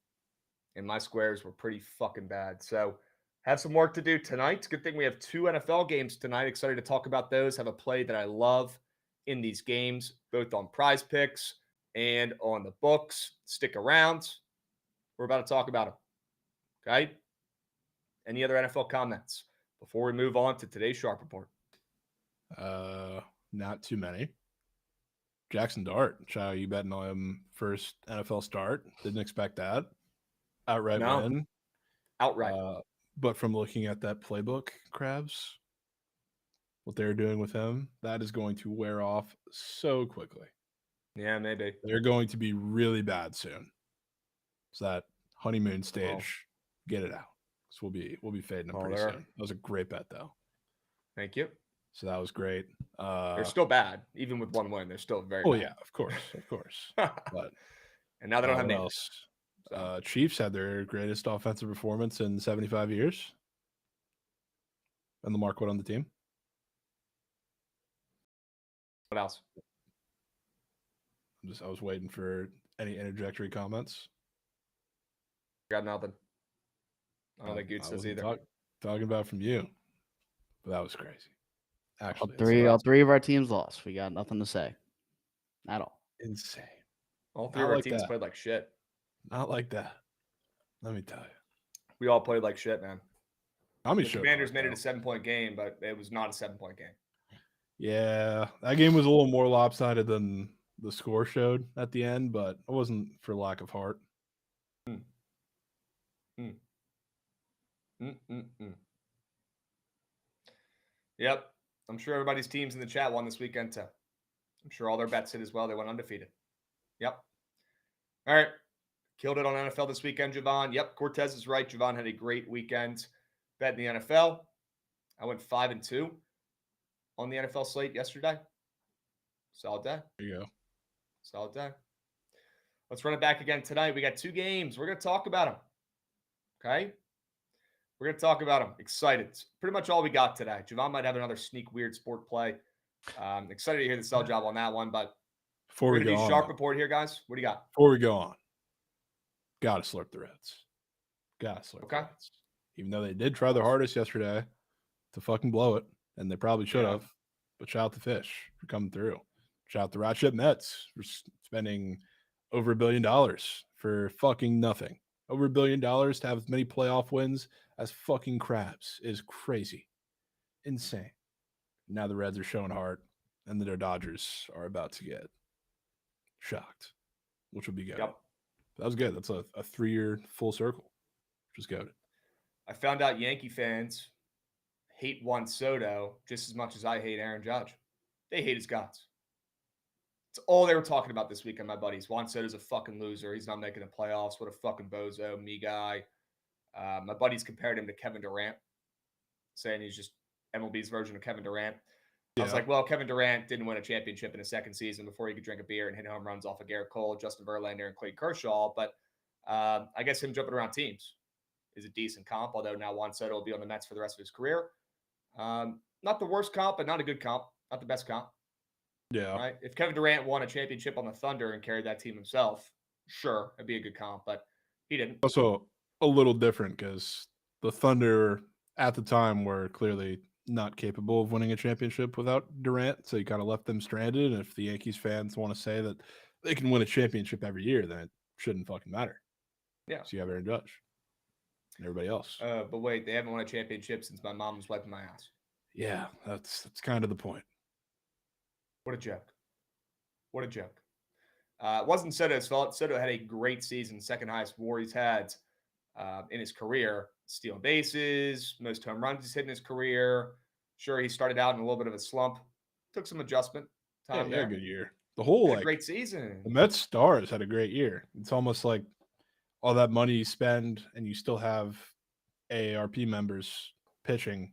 my squares were pretty fucking bad. So have some work to do tonight. Good thing we have 2 NFL games tonight. Excited to talk about those. Have a play that I love in these games, both on Prize Picks and on the books. Stick around. We're about to talk about them. Okay? Any other NFL comments before we move on to today's Sharp Report? Not too many. Jackson Dart, Chow, you betting on him first NFL start? Didn't expect that. Outright win. Outright. But from looking at that playbook, Krabs, what they're doing with him, that is going to wear off so quickly. Yeah, maybe. They're going to be really bad soon. So that honeymoon stage, get it out. So we'll be fading them pretty soon. That was a great bet, though. Thank you. So that was great. They're still bad, even with 1 win. They're still very bad. Yeah, of course. But and now they don't have names. Else? Chiefs had their greatest offensive performance in 75 years. And Lamar quit on the team. What else? I was waiting for any interjectory comments. Got nothing. I don't think Goots does either. Talking about from you. But that was crazy. Actually, all three of our teams lost. We got nothing to say at all. Insane. All 3 of our teams played like shit. Not like that. Let me tell you. We all played like shit, man. The Commanders made it a 7-point game, but it was not a 7-point game. Yeah, that game was a little more lopsided than the score showed at the end, but it wasn't for lack of heart. Yep. I'm sure everybody's teams in the chat won this weekend, too. I'm sure all their bets hit as well. They went undefeated. Yep. All right. Killed it on NFL this weekend, Jovan. Yep, Cortez is right. Jovan had a great weekend. Bet in the NFL. I went 5-2 on the NFL slate yesterday. Solid day. There you go. Solid day. Let's run it back again tonight. We got 2 games. We're going to talk about them. Okay? We're going to talk about them. Excited. It's pretty much all we got today. Jovan might have another sneak weird sport play. Excited to hear the sell job on that one, but before we go on, Sharp Report here, guys. What do you got? Before we go on, gotta slurp the Reds. Gotta slurp the Reds. Even though they did try their hardest yesterday to fucking blow it, and they probably should have. But shout out the Fish for coming through. Shout out the Rat Ship Mets for spending over $1 billion for fucking nothing. Over $1 billion to have as many playoff wins as fucking Krabs is crazy. Insane. Now the Reds are showing heart, and their Dodgers are about to get shocked, which would be good. Yep. That was good. That's a 3-year full circle, which is good. I found out Yankee fans hate Juan Soto just as much as I hate Aaron Judge. They hate his guts. It's all they were talking about this weekend, my buddies. Juan Soto's a fucking loser. He's not making the playoffs. What a fucking bozo, me guy. My buddies compared him to Kevin Durant, saying he's just MLB's version of Kevin Durant. I was like, well, Kevin Durant didn't win a championship in his second season before he could drink a beer and hit home runs off of Garrett Cole, Justin Verlander, and Clayton Kershaw. But I guess him jumping around teams is a decent comp, although now Juan Soto will be on the Mets for the rest of his career. Not the worst comp, but not a good comp. Not the best comp. Yeah. Right? If Kevin Durant won a championship on the Thunder and carried that team himself, sure, it'd be a good comp, but he didn't. Also, a little different because the Thunder at the time were clearly not capable of winning a championship without Durant, so you kind of left them stranded. And if the Yankees fans want to say that they can win a championship every year, then it shouldn't fucking matter. Yeah. So you have Aaron Judge and everybody else. But wait, they haven't won a championship since my mom was wiping my ass. Yeah, that's kind of the point. What a joke. What a joke. It wasn't Soto's fault. Soto had a great season, second highest WAR he's had in his career. Stealing bases, most home runs he's hit in his career. Sure, he started out in a little bit of a slump. Took some adjustment Yeah, time he had a there. good year. The whole Had a great season. the Mets stars had a great year. It's almost like all that money you spend and you still have AARP members pitching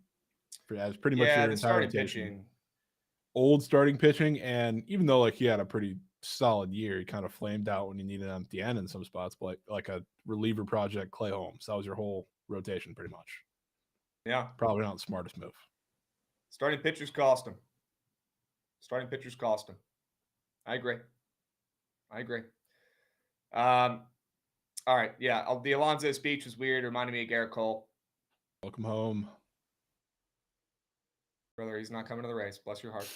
as pretty much your the entire starting rotation. pitching. Old starting pitching, and even though like he had a pretty solid year, he kind of flamed out when you needed him at the end in some spots, but like a reliever project, Clay Holmes. That was your whole rotation pretty much. Yeah. Probably not the smartest move. Starting pitchers cost him. Starting pitchers cost him. I agree. All right. Yeah. The Alonso speech was weird. Reminded me of Garrett Cole. Welcome home. Brother, he's not coming to the race. Bless your heart.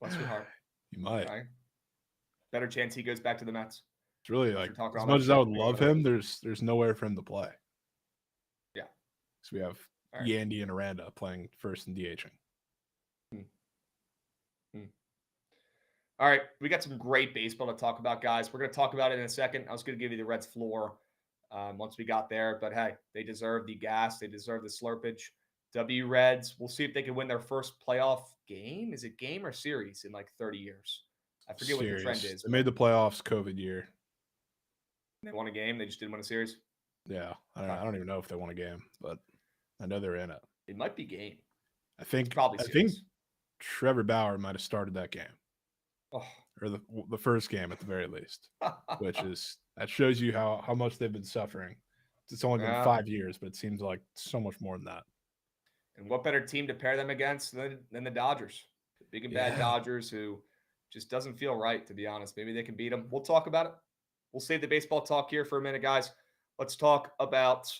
Bless your heart. You might. Okay? Better chance he goes back to the Mets. It's really like talking as all much that as I shit, would maybe love better. him, there's nowhere for him to play. Yeah. So we have All right. Yandy and Aranda playing first and DHing. All right. We got some great baseball to talk about, guys. We're going to talk about it in a second. I was going to give you the Reds floor once we got there. But, hey, they deserve the gas. They deserve the slurpage. W Reds. We'll see if they can win their first playoff game. Is it game or series in like 30 years? I forget what the trend is. They made the playoffs COVID year. They won a game. They just didn't win a series. Yeah. I don't even know if they won a game, but I know they're in it. It might be game. I think Probably I series. think Trevor Bauer might have started that game. Oh. Or the first game at the very least, which is that shows you how much they've been suffering. It's only been 5 years, but it seems like so much more than that. And what better team to pair them against than the Dodgers? The big and bad Dodgers, who just doesn't feel right, to be honest. Maybe they can beat them. We'll talk about it. We'll save the baseball talk here for a minute, guys. Let's talk about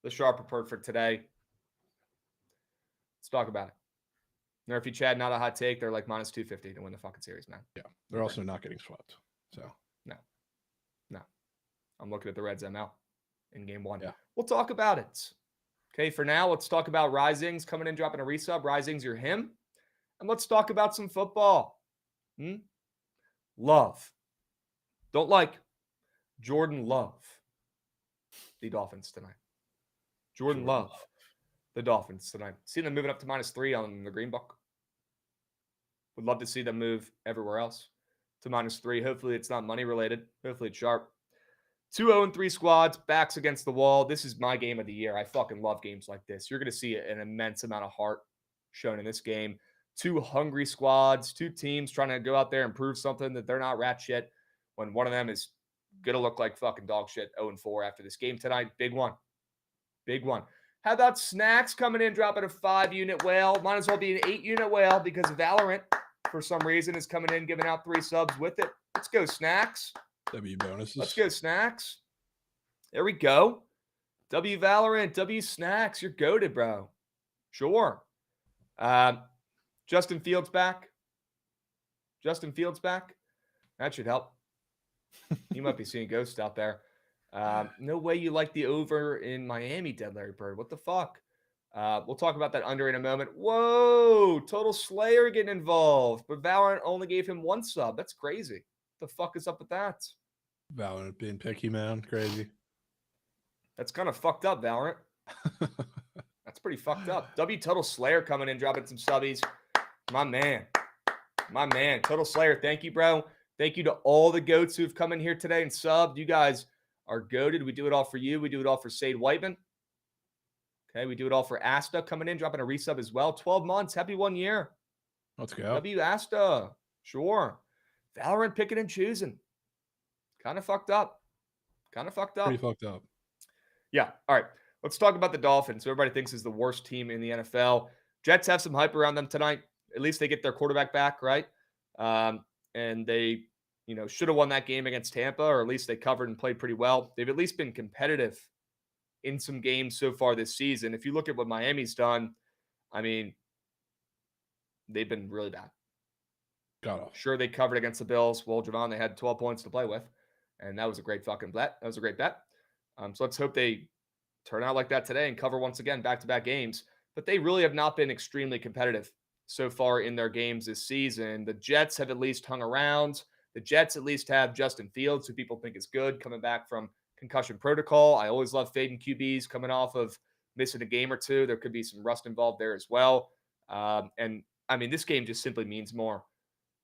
the sharp report for today. Let's talk about it. Nerfy Chad, not a hot take. They're like minus 250 to win the fucking series, man. Yeah. They're also not getting swept. So no. I'm looking at the Reds ML in game one. Yeah. We'll talk about it. Okay, for now, let's talk about Risings coming in, dropping a resub. Risings, you're him. And let's talk about some football. Love. Don't like Jordan Love. The Dolphins tonight. Jordan Love. The Dolphins tonight. See them moving up to -3 on the Green Book. Would love to see them move everywhere else to -3. Hopefully it's not money related. Hopefully it's sharp. 2-0-3 squads, backs against the wall. This is my game of the year. I fucking love games like this. You're going to see an immense amount of heart shown in this game. Two hungry squads, two teams trying to go out there and prove something that they're not rat shit when one of them is going to look like fucking dog shit 0-4 after this game tonight. Big one. Big one. How about Snacks coming in, dropping a 5-unit whale? Might as well be an 8-unit whale because Valorant, for some reason, is coming in, giving out 3 subs with it. Let's go, Snacks. W bonuses. Let's go, Snacks. There we go. W Valorant, W Snacks. You're goated, bro. Sure. Justin Fields back. That should help. You might be seeing ghosts out there. No way you like the over in Miami, Dead Larry Bird. What the fuck? We'll talk about that under in a moment. Whoa, Total Slayer getting involved, but Valorant only gave him 1 sub. That's crazy. What the fuck is up with that? Valorant being picky, man. Crazy. That's kind of fucked up, Valorant. That's pretty fucked up. W Total Slayer coming in, dropping some subbies. My man. Total Slayer, thank you, bro. Thank you to all the goats who've come in here today and subbed. You guys are goated. We do it all for you. We do it all for Sade Whiteman. Okay, we do it all for Asta coming in, dropping a resub as well. 12 months. Happy 1 year. Let's go. W Asta. Sure. Valorant picking and choosing. Kind of fucked up. Pretty fucked up. Yeah. All right. Let's talk about the Dolphins, who everybody thinks is the worst team in the NFL. Jets have some hype around them tonight. At least they get their quarterback back, right? And they, should have won that game against Tampa, or at least they covered and played pretty well. They've at least been competitive in some games so far this season. If you look at what Miami's done, I mean, they've been really bad. Sure, they covered against the Bills. Well, Jovan, they had 12 points to play with, and that was a great fucking bet. That was a great bet. So let's hope they turn out like that today and cover once again back-to-back games. But they really have not been extremely competitive so far in their games this season. The Jets have at least hung around. The Jets at least have Justin Fields, who people think is good, coming back from concussion protocol. I always love fading QBs coming off of missing a game or two. There could be some rust involved there as well. And I mean, this game just simply means more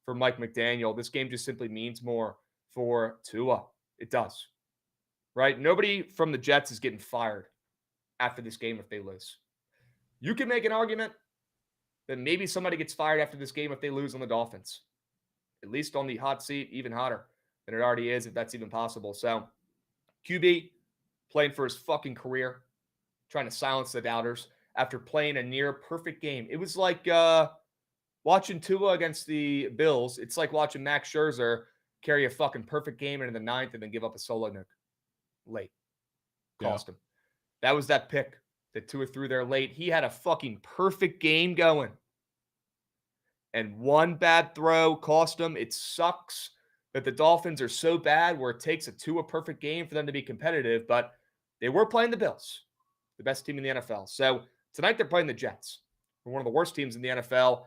for Mike McDaniel. This game just simply means more for Tua. It does, right? Nobody from the Jets is getting fired after this game if they lose. You can make an argument that maybe somebody gets fired after this game if they lose on the Dolphins, at least on the hot seat, even hotter than it already is, if that's even possible. So QB playing for his fucking career, trying to silence the doubters after playing a near perfect game. It was like watching Tua against the Bills. It's like watching Max Scherzer carry a fucking perfect game into the ninth and then give up a solo nuke late. Cost him. That was that pick that Tua threw there late. He had a fucking perfect game going. And one bad throw cost him. It sucks that the Dolphins are so bad where it takes a Tua perfect game for them to be competitive, but they were playing the Bills, the best team in the NFL. So tonight they're playing the Jets, who are one of the worst teams in the NFL.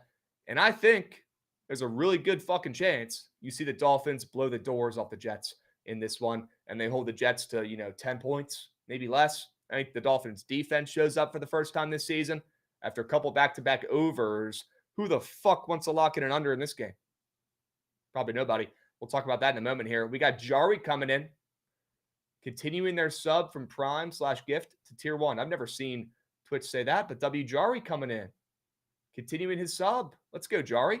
And I think there's a really good fucking chance you see the Dolphins blow the doors off the Jets in this one, and they hold the Jets to, 10 points, maybe less. I think the Dolphins defense shows up for the first time this season after a couple back-to-back overs. Who the fuck wants to lock in an under in this game? Probably nobody. We'll talk about that in a moment here. We got Jari coming in, continuing their sub from Prime/Gift to Tier 1. I've never seen Twitch say that, but W Jari coming in, continuing his sub. Let's go, Jari.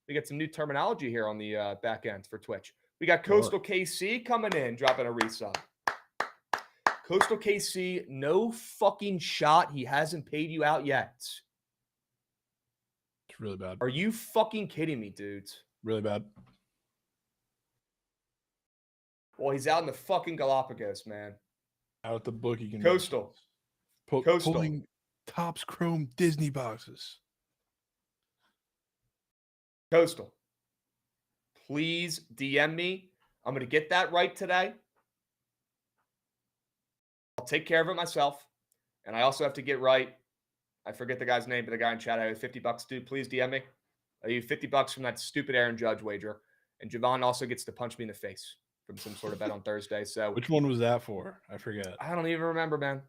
We got some new terminology here on the back end for Twitch. We got Coastal KC coming in, dropping a resub. Coastal KC, no fucking shot. He hasn't paid you out yet. It's really bad. Are you fucking kidding me, dudes? Really bad. Well, he's out in the fucking Galapagos, man. Out at the bookie convention. Coastal. Coastal. Pulling Topps Chrome Disney boxes. Coastal. Please DM me. I'm going to get that right today. I'll take care of it myself. And I also have to get right. I forget the guy's name, but the guy in chat, I owe $50, dude. Please DM me. I owe you $50 from that stupid Aaron Judge wager. And Jovan also gets to punch me in the face from some sort of bet on Thursday. So which one was that for? I forget. I don't even remember, man.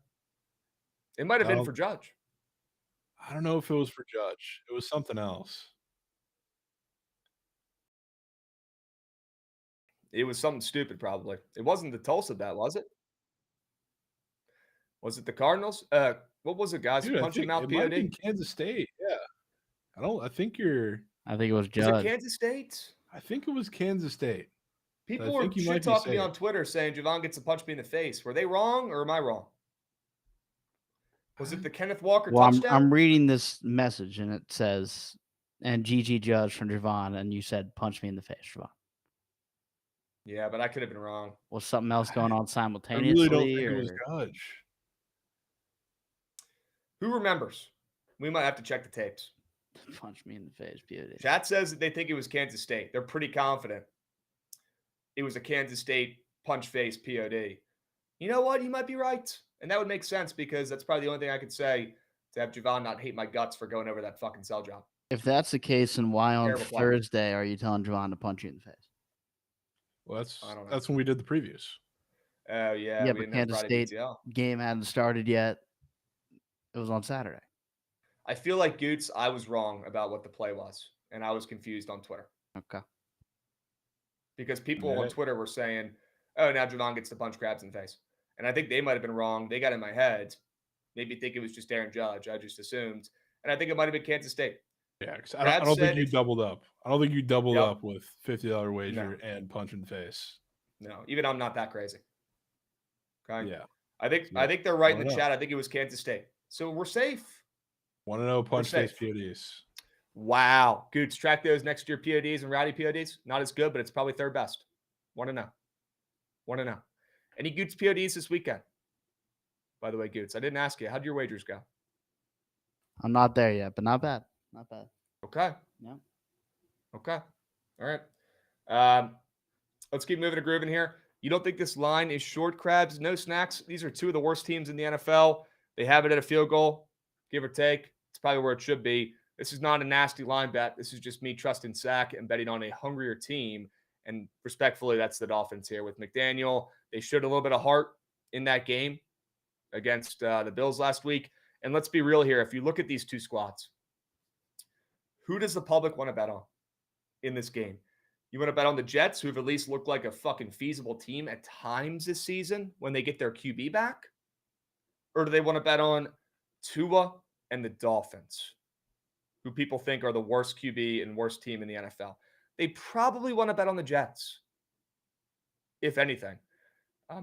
It might have been for Judge. I don't know if it was for Judge. It was something else. It was something stupid, probably. It wasn't the Tulsa bet, was it? Was it the Cardinals? What was it, guys? Dude, Punch him out, it POD? might have been Kansas State. Yeah. I think it was Judge. Was it Kansas State? I think it was Kansas State. People were shit talking me on Twitter saying Jovan gets to punch me in the face. Were they wrong or am I wrong? Was it the Kenneth Walker touchdown? I'm reading this message and it says, and GG Judge from Jovan, and you said punch me in the face, Jovan. Yeah, but I could have been wrong. Was something else going on simultaneously? I really don't think it was Judge. Who remembers? We might have to check the tapes. Punch me in the face, POD. Chat says that they think it was Kansas State. They're pretty confident it was a Kansas State punch face POD. You know what? You might be right. And that would make sense because that's probably the only thing I could say to have Jovan not hate my guts for going over that fucking sell job. If that's the case, then why on Terrible Thursday are you telling Jovan to punch you in the face? Well, that's when we did the previews. Oh, yeah. Yeah, but Kansas State game hadn't started yet. It was on Saturday. I feel like, Goots, I was wrong about what the play was, and I was confused on Twitter. Okay. Because people on Twitter were saying, oh, now Jovan gets to punch Krabs in the face. And I think they might have been wrong. They got in my head. Maybe think it was just Aaron Judge. I just assumed. And I think it might have been Kansas State. Yeah, because I don't think you doubled up. I don't think you doubled up with $50 wager and punch in the face. No, even I'm not that crazy. Okay. Yeah. I think they're right in the chat. I think it was Kansas State. So we're safe. 1-0 punch face PODs. Wow. Goots, track those next year PODs and rowdy PODs. Not as good, but it's probably third best. 1-0. 1-0. Any Goots PODs this weekend? By the way, Goots, I didn't ask you. How'd your wagers go? I'm not there yet, but not bad. Not bad. Okay. Yeah. Okay. All right. Let's keep moving and grooving here. You don't think this line is short, Krabs? No snacks. These are two of the worst teams in the NFL. They have it at a field goal, give or take. It's probably where it should be. This is not a nasty line bet. This is just me trusting Sack and betting on a hungrier team And respectfully, that's the Dolphins here with McDaniel. They showed a little bit of heart in that game against the Bills last week. And let's be real here. If you look at these two squads, who does the public want to bet on in this game? You want to bet on the Jets, who have at least looked like a fucking feasible team at times this season when they get their QB back? Or do they want to bet on Tua and the Dolphins, who people think are the worst QB and worst team in the NFL? They probably want to bet on the Jets, if anything.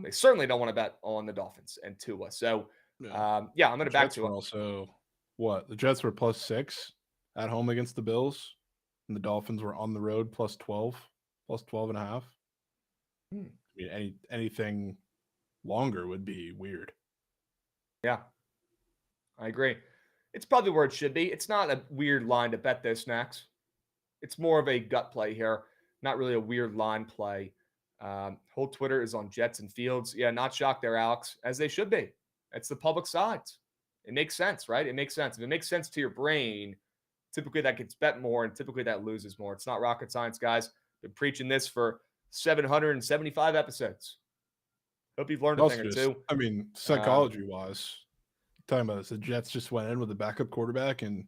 They certainly don't want to bet on the Dolphins and Tua. So, I'm going to back Tua. Also, what? The Jets were +6 at home against the Bills, and the Dolphins were on the road +12, +12.5. I mean, anything longer would be weird. Yeah, I agree. It's probably where it should be. It's not a weird line to bet this, Snacks. It's more of a gut play here, not really a weird line play. Whole Twitter is on Jets and Fields. Yeah, not shocked there, Alex, as they should be. It's the public sides. It makes sense, right? It makes sense. If it makes sense to your brain, typically that gets bet more and typically that loses more. It's not rocket science, guys. Been preaching this for 775 episodes. Hope you've learned a thing or two. I mean, psychology-wise, talking about this, the Jets just went in with a backup quarterback, and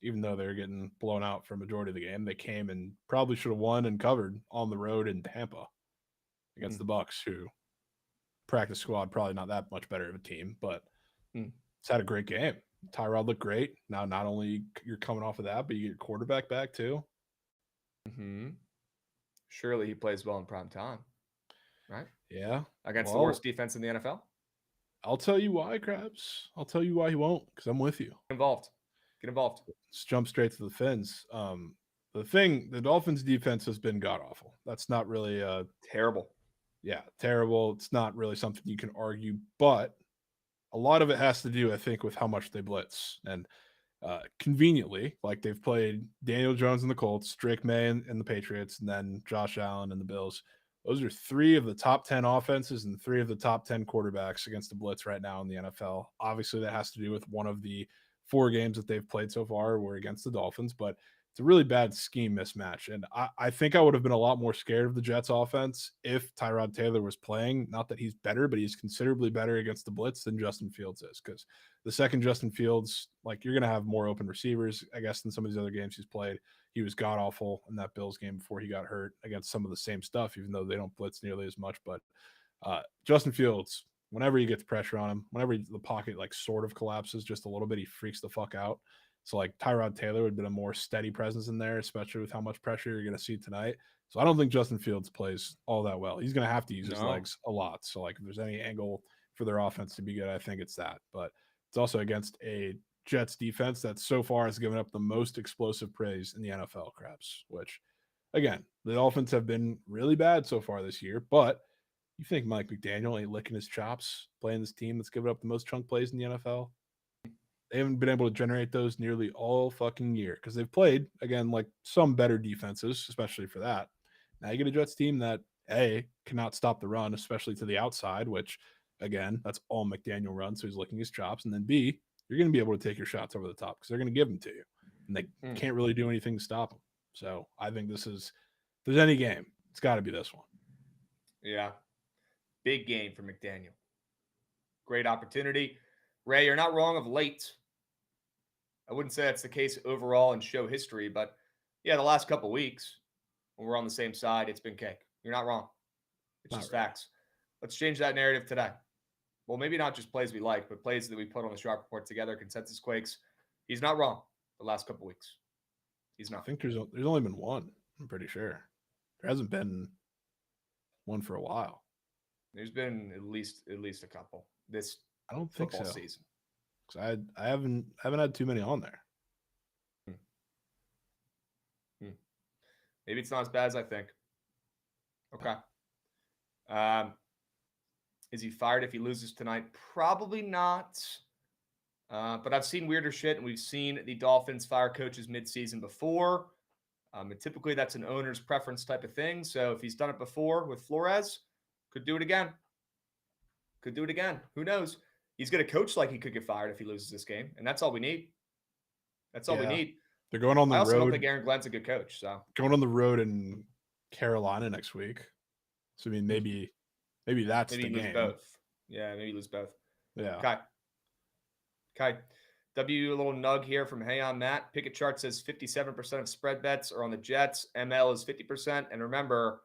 even though they're getting blown out for a majority of the game, they came and probably should have won and covered on the road in Tampa against the Bucs, who practice squad probably not that much better of a team, but it's had a great game. Tyrod looked great. Now, not only you're coming off of that, but you get your quarterback back too. Surely he plays well in prime time, right? Yeah. Against the worst defense in the NFL. I'll tell you why, Krabs. I'll tell you why he won't, because I'm with you. Get involved. Let's jump straight to the Fins. The Dolphins defense has been god-awful. That's not really terrible. Yeah, terrible. It's not really something you can argue, but a lot of it has to do, I think, with how much they blitz. And conveniently, like they've played Daniel Jones and the Colts, Drake May and the Patriots, and then Josh Allen and the Bills. Those are 3 of the top 10 offenses and 3 of the top 10 quarterbacks against the blitz right now in the NFL. Obviously, that has to do with one of the 4 games that they've played so far were against the Dolphins, but it's a really bad scheme mismatch. And I think I would have been a lot more scared of the Jets offense if Tyrod Taylor was playing. Not that he's better, but he's considerably better against the blitz than Justin Fields is, because the second Justin Fields, like, you're going to have more open receivers, I guess, than some of these other games he's played. He was god-awful in that Bills game before he got hurt against some of the same stuff, even though they don't blitz nearly as much. But Justin Fields, whenever he gets pressure on him, whenever the pocket like sort of collapses just a little bit, he freaks the fuck out. So like Tyrod Taylor would have been a more steady presence in there, especially with how much pressure you're going to see tonight. So I don't think Justin Fields plays all that well. He's going to have to use his legs a lot. So like if there's any angle for their offense to be good, I think it's that. But it's also against a Jets defense that so far has given up the most explosive praise in the NFL, Krabs, which, again, the Dolphins have been really bad so far this year. But you think Mike McDaniel ain't licking his chops playing this team that's given up the most chunk plays in the NFL? They haven't been able to generate those nearly all fucking year because they've played, again, like some better defenses, especially for that. Now you get a Jets team that, A, cannot stop the run, especially to the outside, which, again, that's all McDaniel runs, so he's licking his chops. And then B, you're going to be able to take your shots over the top because they're going to give them to you. And they can't really do anything to stop them. So I think this is, if there's any game, it's got to be this one. Yeah. Big game for McDaniel. Great opportunity. Ray, you're not wrong of late. I wouldn't say that's the case overall in show history, but yeah, the last couple weeks when we're on the same side, it's been cake. You're not wrong. It's just facts. Let's change that narrative today. Well, maybe not just plays we like, but plays that we put on the Sharp Report together, Consensus Quakes. He's not wrong the last couple weeks. He's not. I think there's only been one, I'm pretty sure. There hasn't been one for a while. There's been at least a couple this I don't think so. Season. Because I haven't had too many on there. Maybe it's not as bad as I think. Okay. Is he fired if he loses tonight? Probably not. But I've seen weirder shit, and we've seen the Dolphins fire coaches mid-season before. And typically, that's an owner's preference type of thing. So if he's done it before with Flores, could do it again. Who knows? He's going to coach like he could get fired if he loses this game, and that's all we need. We need. They're going on the road. I also don't think Aaron Glenn's a good coach. So going on the road and Carolina next week. So I mean, maybe that's Maybe the you lose game. both. Yeah, maybe you lose both. Yeah. Okay. W, a little nug here from Hey on Matt. Pickett chart says 57% of spread bets are on the Jets. ML is 50%. And remember,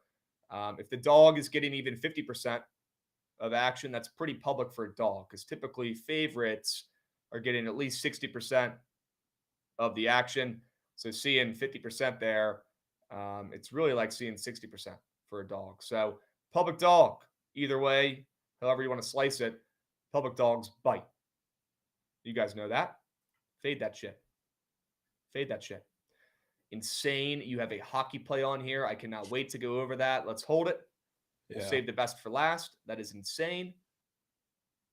if the dog is getting even 50% of action, that's pretty public for a dog because typically favorites are getting at least 60% of the action. So seeing 50% there, it's really like seeing 60% for a dog. So public dog, either way, however you want to slice it, public dogs bite. You guys know that. Fade that shit. Fade that shit. Insane. You have a hockey play on here. I cannot wait to go over that. Let's hold it. We'll save the best for last. That is insane.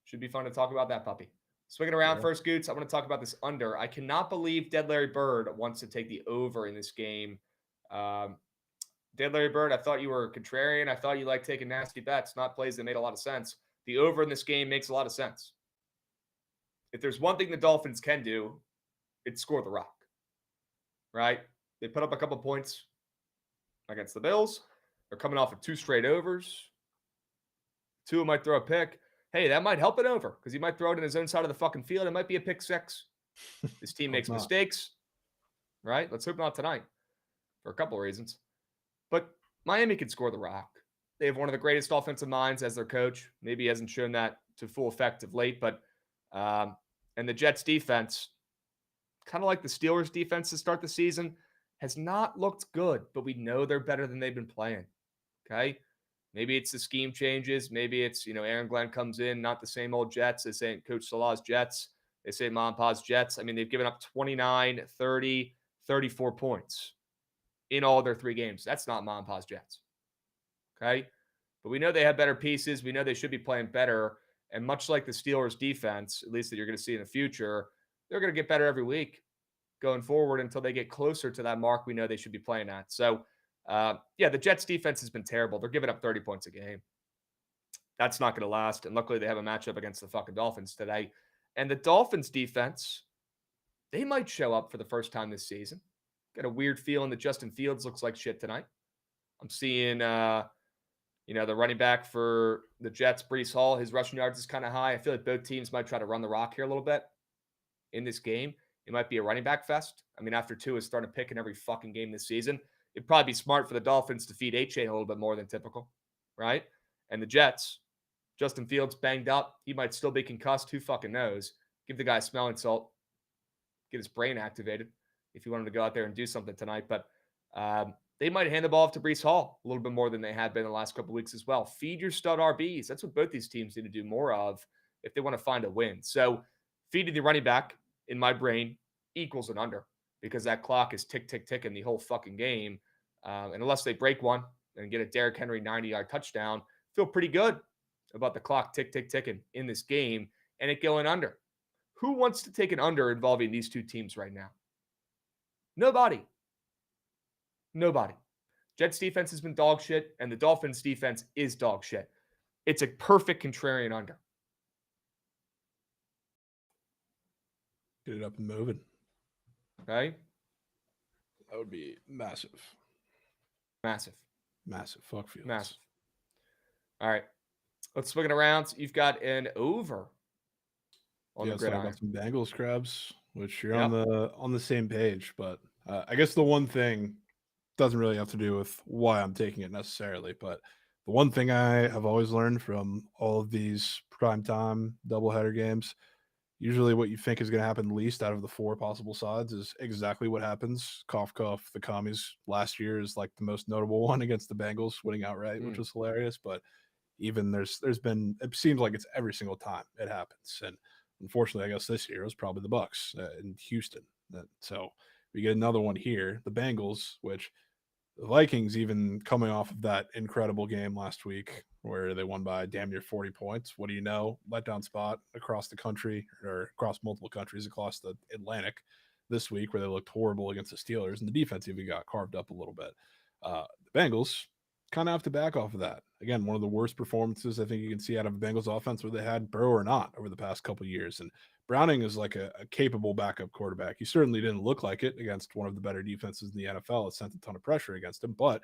Should be fun to talk about that puppy. Swinging around first, Goots. I want to talk about this under. I cannot believe Dead Larry Bird wants to take the over in this game. Dead Larry Bird, I thought you were a contrarian. I thought you liked taking nasty bets, not plays that made a lot of sense. The over in this game makes a lot of sense. If there's one thing the Dolphins can do, it's score the rock. Right? They put up a couple points against the Bills. They're coming off of 2 straight overs. Tua might throw a pick. Hey, that might help it over because he might throw it in his own side of the fucking field. It might be a pick 6. This team makes mistakes, right? Let's hope not tonight for a couple of reasons. But Miami can score the rock. They have one of the greatest offensive minds as their coach. Maybe he hasn't shown that to full effect of late, but and the Jets defense, kind of like the Steelers defense to start the season, has not looked good, but we know they're better than they've been playing. Okay. Maybe it's the scheme changes. Maybe it's, Aaron Glenn comes in, not the same old Jets. They say Coach Salah's Jets. They say Mom and Pa's Jets. I mean, they've given up 29, 30, 34 points in all their 3 games. That's not Mom and Pa's Jets. Okay. But we know they have better pieces. We know they should be playing better. And much like the Steelers defense, at least that you're going to see in the future, they're going to get better every week going forward until they get closer to that mark we know they should be playing at. So, the Jets defense has been terrible. They're giving up 30 points a game. That's not going to last. And luckily, they have a matchup against the fucking Dolphins today. And the Dolphins defense, they might show up for the first time this season. Got a weird feeling that Justin Fields looks like shit tonight. I'm seeing, the running back for the Jets, Breece Hall, his rushing yards is kind of high. I feel like both teams might try to run the rock here a little bit in this game. It might be a running back fest. I mean, after Tua is starting to pick in every fucking game this season, it'd probably be smart for the Dolphins to feed A-Chain a little bit more than typical, right? And the Jets, Justin Fields banged up. He might still be concussed. Who fucking knows? Give the guy a smelling salt. Get his brain activated if you wanted to go out there and do something tonight. But they might hand the ball off to Breece Hall a little bit more than they had been the last couple of weeks as well. Feed your stud RBs. That's what both these teams need to do more of if they want to find a win. So feeding the running back, in my brain, equals an under because that clock is tick, tick, ticking the whole fucking game. And unless they break one and get a Derrick Henry 90-yard touchdown, feel pretty good about the clock tick, tick, ticking in this game and it going under. Who wants to take an under involving these two teams right now? Nobody. Jets defense has been dog shit, and the Dolphins defense is dog shit. It's a perfect contrarian under. Get it up and moving. Okay? That would be massive. Massive. Fuck Fields. Massive. All right. Let's swing it around. So you've got an over on the gridiron. So I got some Bengals Krabs, which you're on the same page. But I guess the one thing doesn't really have to do with why I'm taking it necessarily. But the one thing I have always learned from all of these primetime doubleheader games, usually what you think is going to happen least out of the 4 possible sides is exactly what happens. Cough, cough. The Commies last year is like the most notable one against the Bengals, winning outright, which was hilarious. But even there's been, it seems like it's every single time it happens. And unfortunately, I guess this year it was probably the Bucks in Houston. So we get another one here, the Bengals, which the Vikings, even coming off of that incredible game last week where they won by damn near 40 points. What do you know? Letdown spot across the country or across multiple countries across the Atlantic this week where they looked horrible against the Steelers and the defense even got carved up a little bit. The Bengals kind of have to back off of that. Again, one of the worst performances I think you can see out of a Bengals offense, whether they had Burrow or not, over the past couple of years. And Browning is like a capable backup quarterback. He certainly didn't look like it against one of the better defenses in the NFL. It sent a ton of pressure against him, but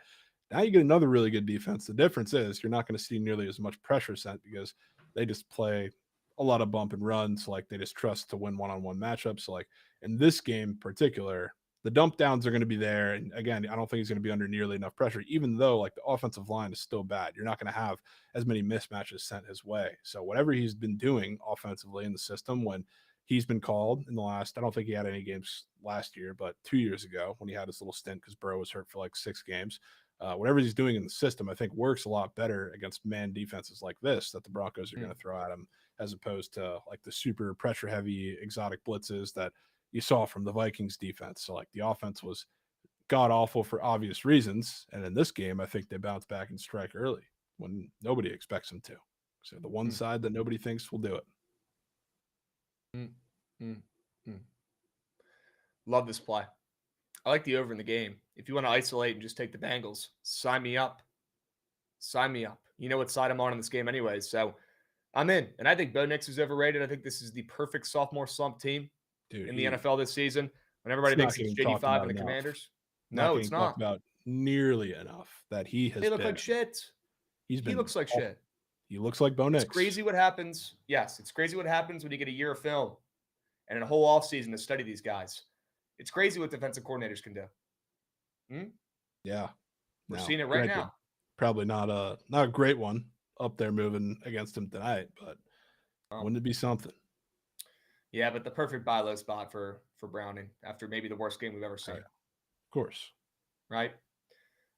Now you get another really good defense. The difference is you're not going to see nearly as much pressure sent because they just play a lot of bump and runs. Like they just trust to win one-on-one matchups. So like in this game in particular, the dump downs are going to be there. And again, I don't think he's going to be under nearly enough pressure, even though like the offensive line is still bad. You're not going to have as many mismatches sent his way. So whatever he's been doing offensively in the system when he's been called in the last, I don't think he had any games last year, but 2 years ago when he had his little stint because Burrow was hurt for like 6 games. Whatever he's doing in the system, I think works a lot better against man defenses like this that the Broncos are going to throw at him, as opposed to like the super pressure heavy exotic blitzes that you saw from the Vikings defense. So like the offense was god awful for obvious reasons. And in this game, I think they bounce back and strike early when nobody expects them to. So the one side that nobody thinks will do it. Love this play. I like the over in the game. If you want to isolate and just take the Bengals, sign me up. Sign me up. You know what side I'm on in this game anyways. So I'm in. And I think Bo Nix is overrated. I think this is the perfect sophomore slump team in the NFL this season. When everybody thinks it's JD5 and the Commanders. No, it's not. About nearly enough that he has They look like shit. He looks like shit. He looks like Bo Nix. It's crazy what happens. Yes, it's crazy what happens when you get a year of film and a whole offseason to study these guys. It's crazy what defensive coordinators can do. Yeah. We're seeing it right now. Probably not a great one up there moving against him tonight, but wouldn't it be something? Yeah, but the perfect buy low spot for Browning after maybe the worst game we've ever seen. Of course. Right?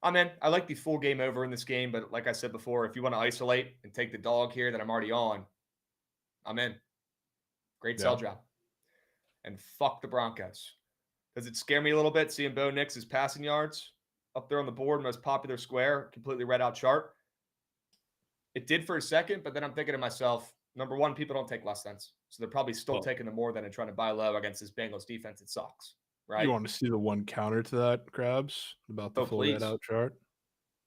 I'm in. I like the full game over in this game, but like I said before, if you want to isolate and take the dog here that I'm already on, I'm in. Great sell job. And fuck the Broncos. Does it scare me a little bit seeing Bo Nix's passing yards up there on the board, most popular square, completely read out chart? It did for a second, but then I'm thinking to myself, number one, people don't take less than's. So they're probably still taking the more than and trying to buy low against this Bengals defense. It sucks, right? You want to see the one counter to that, Krabs, about the full read out chart?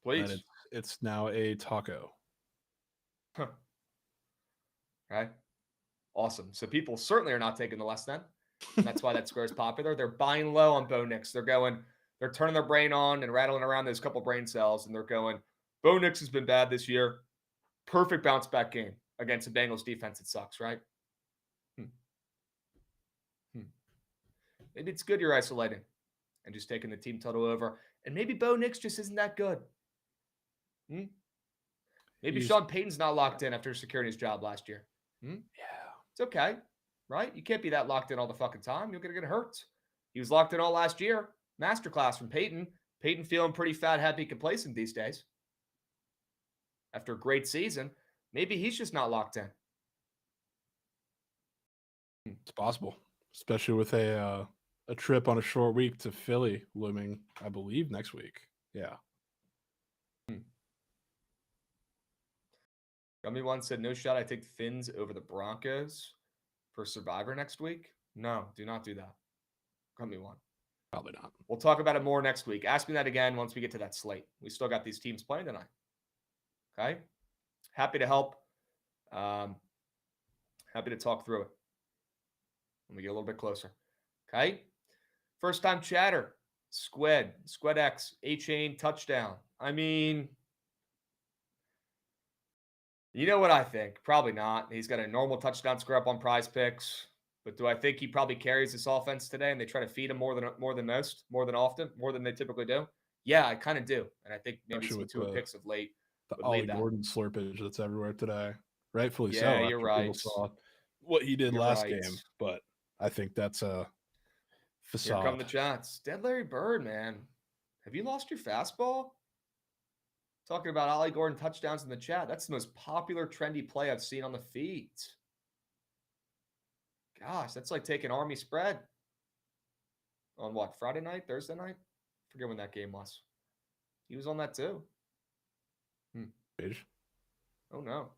Please. It's now a taco. Right? Awesome. So people certainly are not taking the less than. And that's why that square is popular. They're buying low on Bo Nix. They're turning their brain on and rattling around those couple brain cells, and they're going, Bo Nix has been bad this year. Perfect bounce back game against the Bengals defense. It sucks, right? Maybe it's good you're isolating and just taking the team total over. And maybe Bo Nix just isn't that good. Maybe Sean Payton's not locked in after securing his job last year. Yeah. It's okay, right? You can't be that locked in all the fucking time. You're going to get hurt. He was locked in all last year. Masterclass from Payton. Payton feeling pretty fat, happy, complacent these days. After a great season, maybe he's just not locked in. It's possible, especially with a trip on a short week to Philly looming, I believe, next week. Yeah. Gummy One said, no shot I take the Finns over the Broncos for Survivor next week. No, do not do that. Gummy One. Probably not. We'll talk about it more next week. Ask me that again once we get to that slate. We still got these teams playing tonight. Okay? Happy to help. Happy to talk through it when we get a little bit closer. Okay? First time chatter. Squid X, A-Chain, touchdown. I mean, you know what I think? Probably not. He's got a normal touchdown score up on Prize Picks. But do I think he probably carries this offense today and they try to feed him more than most, more than often, more than they typically do? Yeah, I kind of do. And I think maybe some two picks of late. The Ollie Gordon slurpage that's everywhere today. Rightfully so. Yeah, you're right. People saw what he did last game. But I think that's a facade. Here come the chats. Dead Larry Bird, man. Have you lost your fastball? Talking about Ollie Gordon touchdowns in the chat. That's the most popular, trendy play I've seen on the feed. Gosh, that's like taking Army spread on what, Friday night, Thursday night? I forget when that game was. He was on that too. Oh, no.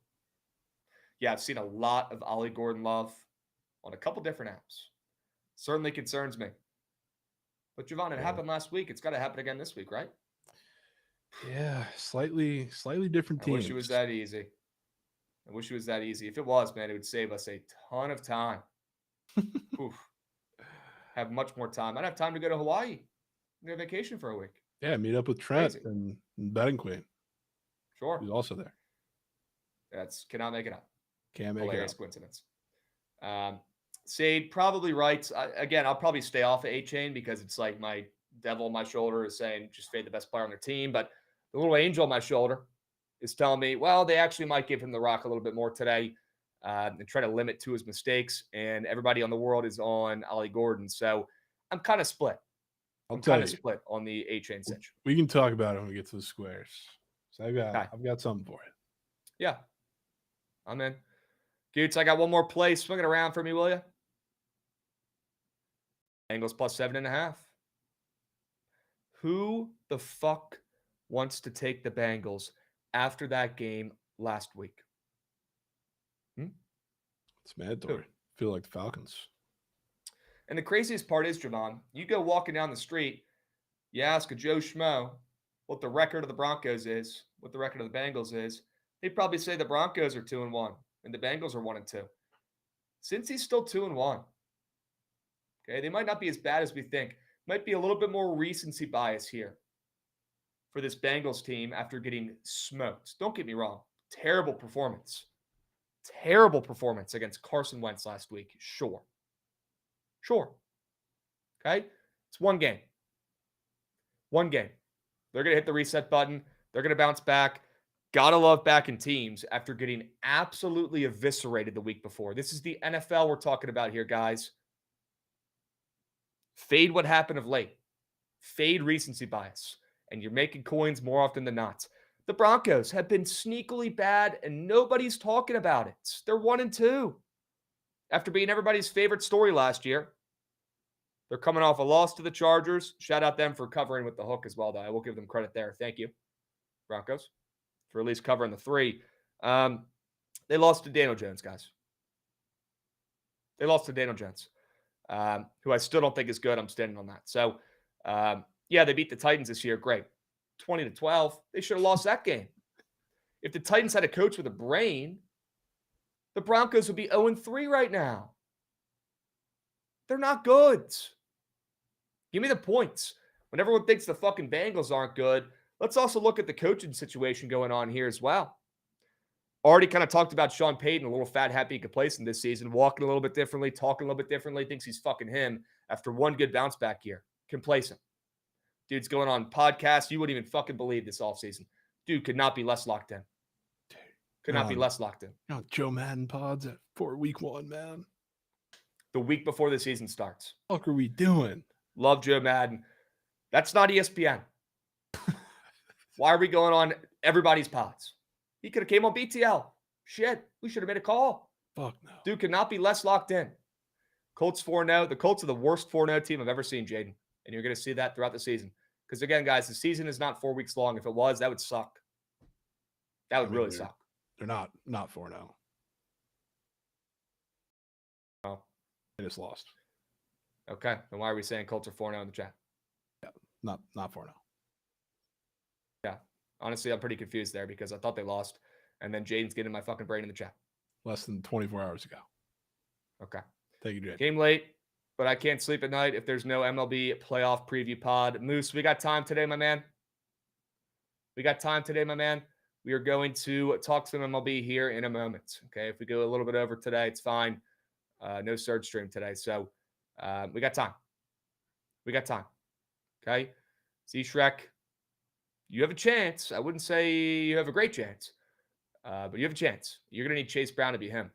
Yeah, I've seen a lot of Ollie Gordon love on a couple different apps. Certainly concerns me. But, Jovan, it happened last week. It's got to happen again this week, right? Yeah, slightly different teams. I wish it was that easy. If it was, man, it would save us a ton of time. Oof. Have much more time. I'd have time to go to Hawaii. Go vacation for a week. Yeah, meet up with Trent Crazy. and Betting Queen. Sure. He's also there. Cannot make it up. Can't make Hilarious it up. coincidence. Sade probably writes, again, I'll probably stay off of A-Chain because it's like my devil on my shoulder is saying just fade the best player on their team. But the little angel on my shoulder is telling me, well, they actually might give him the rock a little bit more today and try to limit to his mistakes. And everybody on the world is on Ollie Gordon. So I'm kind of split. I'll I'm tell kind you, of split on the A-Chain cinch. we can talk about it when we get to the squares. So Okay. I've got something for you. Yeah. I'm in. Goots, I got one more play. Swing it around for me, will you? Bengals plus 7.5. Who the fuck wants to take the Bengals after that game last week? It's mandatory. Feel like the Falcons. And the craziest part is, Jovan, you go walking down the street, you ask a Joe Schmo what the record of the Broncos is, what the record of the Bengals is. They'd probably say the Broncos are 2-1 and the Bengals are 1-2. Since he's still 2-1, okay, they might not be as bad as we think. Might be a little bit more recency bias here for this Bengals team after getting smoked. Don't get me wrong. Terrible performance. Terrible performance against Carson Wentz last week. Sure. Okay? It's one game. One game. They're going to hit the reset button. They're going to bounce back. Gotta love back in teams after getting absolutely eviscerated the week before. This is the NFL we're talking about here, guys. Fade what happened of late. Fade recency bias. And you're making coins more often than not. The Broncos have been sneakily bad, and nobody's talking about it. They're 1-2 after being everybody's favorite story last year. They're coming off a loss to the Chargers. Shout out them for covering with the hook as well, though. I will give them credit there. Thank you, Broncos, for at least covering the 3. They lost to Daniel Jones, guys. They lost to Daniel Jones, who I still don't think is good. I'm standing on that. So, yeah, they beat the Titans this year. Great. 20-12. They should have lost that game. If the Titans had a coach with a brain, the Broncos would be 0-3 right now. They're not good. Give me the points. When everyone thinks the fucking Bengals aren't good, let's also look at the coaching situation going on here as well. Already kind of talked about Sean Payton, a little fat, happy, complacent this season, walking a little bit differently, talking a little bit differently, thinks he's fucking him after one good bounce back year. Complacent. Dude's going on podcasts. You wouldn't even fucking believe this offseason. Dude could not be less locked in. Could not be less locked in. You know, Joe Madden pods for week 1, man. The week before the season starts. What the fuck are we doing? Love Joe Madden. That's not ESPN. Why are we going on everybody's pods? He could have came on BTL. Shit, we should have made a call. Fuck no. Dude could not be less locked in. Colts 4-0. The Colts are the worst 4-0 team I've ever seen, Jaden. And you're going to see that throughout the season. Because, again, guys, the season is not 4 weeks long. If it was, that would suck. That would really suck. They're not 4-0. Oh. They just lost. Okay. Then why are we saying Colts are 4-0 in the chat? Yeah, not 4-0. Yeah. Honestly, I'm pretty confused there because I thought they lost. And then Jaden's getting my fucking brain in the chat. Less than 24 hours ago. Okay. Thank you, Jade. Game late, but I can't sleep at night if there's no MLB playoff preview pod. Moose, we got time today, my man. We got time today, my man. We are going to talk some MLB here in a moment. Okay. If we go a little bit over today, it's fine. No surge stream today. So we got time. We got time. Okay. Z-Shrek, you have a chance. I wouldn't say you have a great chance, but you have a chance. You're going to need Chase Brown to be him.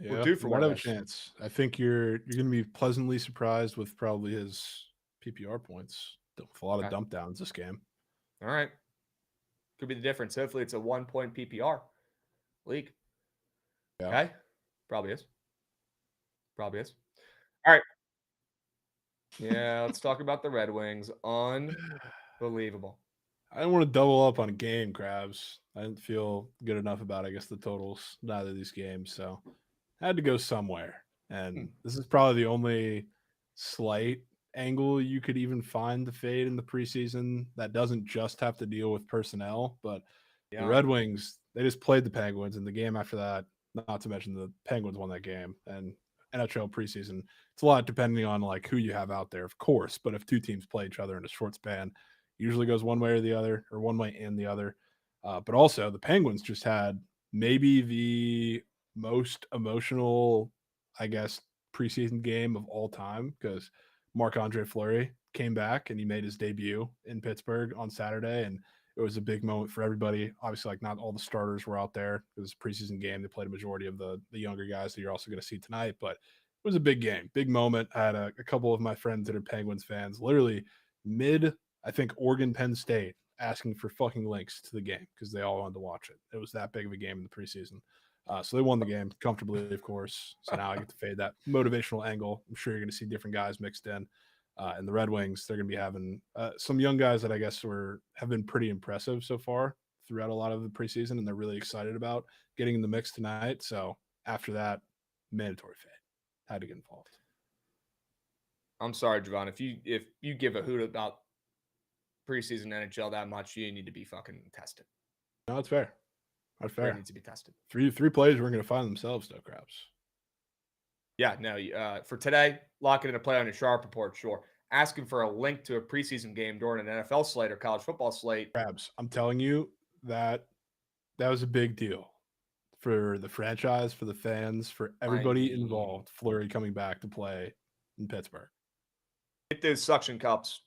Yeah, We're due for one have a of those. chance. I think you're going to be pleasantly surprised with probably his PPR points. With a lot of dump downs this game. All right. Could be the difference. Hopefully it's a 1-point PPR league. Yeah. Okay. Probably is. Probably is. All right. Yeah, let's talk about the Red Wings. Unbelievable. I didn't want to double up on a game, Krabs. I didn't feel good enough about, I guess, the totals, neither of these games. So I had to go somewhere. And this is probably the only slight angle you could even find the fade in the preseason that doesn't just have to deal with personnel. But the Red Wings, they just played the Penguins in the game after that. Not to mention the Penguins won that game. And NHL preseason, it's a lot depending on like who you have out there, of course. But if two teams play each other in a short span, usually goes one way or the other, or one way and the other. But also, the Penguins just had maybe the most emotional, I guess, preseason game of all time because Marc-Andre Fleury came back and he made his debut in Pittsburgh on Saturday, and it was a big moment for everybody. Obviously, like not all the starters were out there. It was a preseason game. They played a majority of the younger guys that you're also going to see tonight, but it was a big game, big moment. I had a couple of my friends that are Penguins fans, literally I think Oregon Penn State, asking for fucking links to the game because they all wanted to watch it. It was that big of a game in the preseason. So they won the game comfortably, of course. So now I get to fade that motivational angle. I'm sure you're going to see different guys mixed in. And the Red Wings, they're going to be having some young guys that I guess have been pretty impressive so far throughout a lot of the preseason, and they're really excited about getting in the mix tonight. So after that, mandatory fade. Had to get involved. I'm sorry, Jovan. If you give a hoot about preseason NHL that much, you need to be fucking tested. No, it's fair. That's fair. It needs to be tested. Three players weren't going to find themselves, though, Krabs. Yeah, no. For today, lock it in a play on your Sharp report, sure. Asking for a link to a preseason game during an NFL slate or college football slate. Krabs, I'm telling you that was a big deal for the franchise, for the fans, for everybody involved. Fleury coming back to play in Pittsburgh. Get those suction cups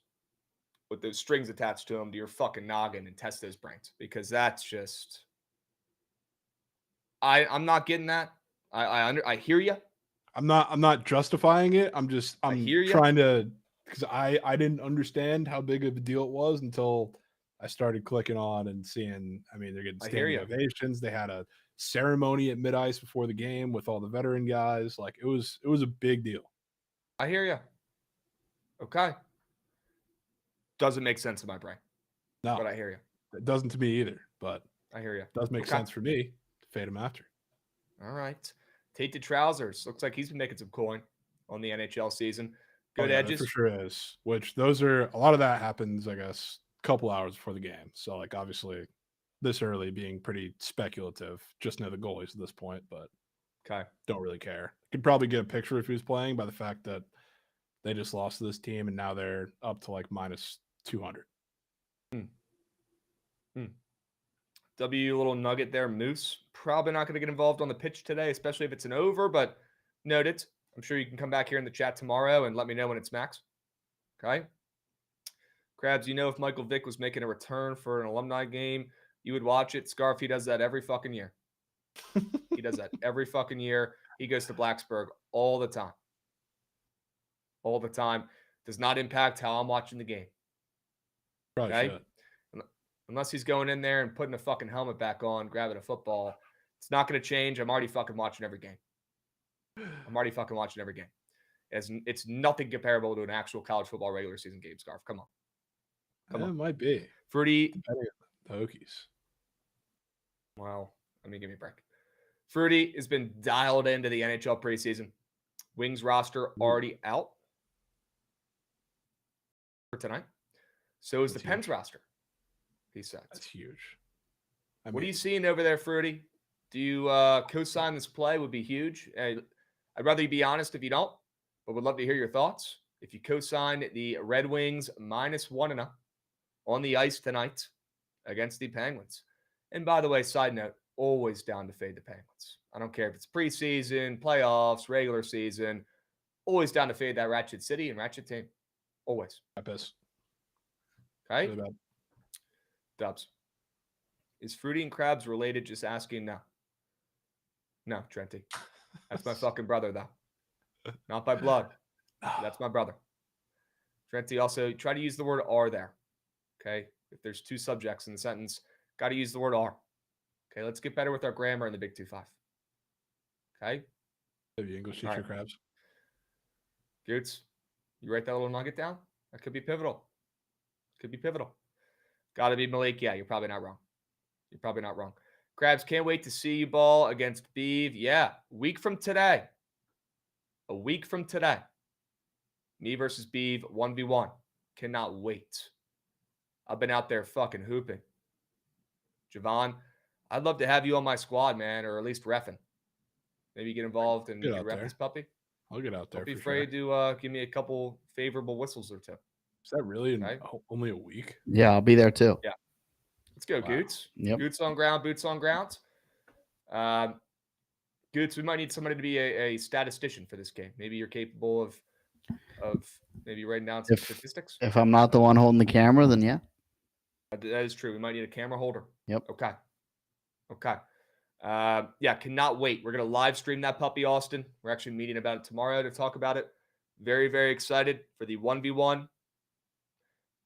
with those strings attached to them to your fucking noggin and test those brains, because that's just I'm not getting that. I hear you. I'm not justifying it. I'm trying to, because I didn't understand how big of a deal it was until I started clicking on and seeing. I mean, they're getting standing ovations. They had a ceremony at mid-ice before the game with all the veteran guys. Like it was a big deal. I hear you. Okay. Doesn't make sense in my brain. No, but I hear you. It doesn't to me either, but I hear you. It does make sense for me to fade him after. All right. Tate Trousers. Looks like he's been making some coin on the NHL season. Good edges. For sure is. Which those are, a lot of that happens, I guess, a couple hours before the game. So, like, obviously, this early being pretty speculative. Just know the goalies at this point, but don't really care. Could probably get a picture if he was playing by the fact that they just lost to this team and now they're up to like minus 200. W little nugget there, Moose. Probably not going to get involved on the pitch today, especially if it's an over, but note it. I'm sure you can come back here in the chat tomorrow and let me know when it's max. Okay? Krabs, you know if Michael Vick was making a return for an alumni game, you would watch it. Scarf, he does that every fucking year. He does that every fucking year. He goes to Blacksburg all the time. All the time. Does not impact how I'm watching the game. Probably okay? Should. Unless he's going in there and putting a fucking helmet back on, grabbing a football. It's not going to change. I'm already fucking watching every game. It's nothing comparable to an actual college football regular season game, Scarf. Come on. It might be. Fruity. The Hokies. Wow. Give me a break. Fruity has been dialed into the NHL preseason. Wings roster already out for tonight. So is the Pens roster. He says. That's huge. What are you seeing over there, Fruity? Do you co-sign this play? Would be huge. I'd rather you be honest if you don't, but would love to hear your thoughts. If you co-sign the Red Wings -1.5 on the ice tonight against the Penguins. And by the way, side note, always down to fade the Penguins. I don't care if it's preseason, playoffs, regular season. Always down to fade that Ratchet City and Ratchet team. Always. Okay? Really Dubs. Is Fruity and Krabs related? Just asking now. No, Trenty. That's my fucking brother, though. Not by blood. That's my brother. Trenty, also try to use the word "are" there. Okay? If there's two subjects in the sentence, got to use the word "are." Okay, let's get better with our grammar in the Big 2-5. Okay? Have you English teacher, Krabs? Goots, you write that little nugget down? That could be pivotal. Got to be Malik. Yeah, you're probably not wrong. Krabs, can't wait to see you ball against Beeve. Yeah, a week from today. Me versus Beeve, 1v1. Cannot wait. I've been out there fucking hooping. Jovan, I'd love to have you on my squad, man, or at least reffing. Maybe get involved and ref this puppy. I'll get out there. Don't be for afraid sure. to give me a couple favorable whistles or two. Is that really Okay. only a week? Yeah, I'll be there too. Yeah. Let's go, Wow. Goots. Yep. Goots on ground, boots on ground. Goots, we might need somebody to be a statistician for this game. Maybe you're capable of maybe writing down some statistics. If I'm not the one holding the camera, then yeah. That is true. We might need a camera holder. Yep. Okay. Yeah, cannot wait. We're going to live stream that puppy, Austin. We're actually meeting about it tomorrow to talk about it. Very, very excited for the 1v1.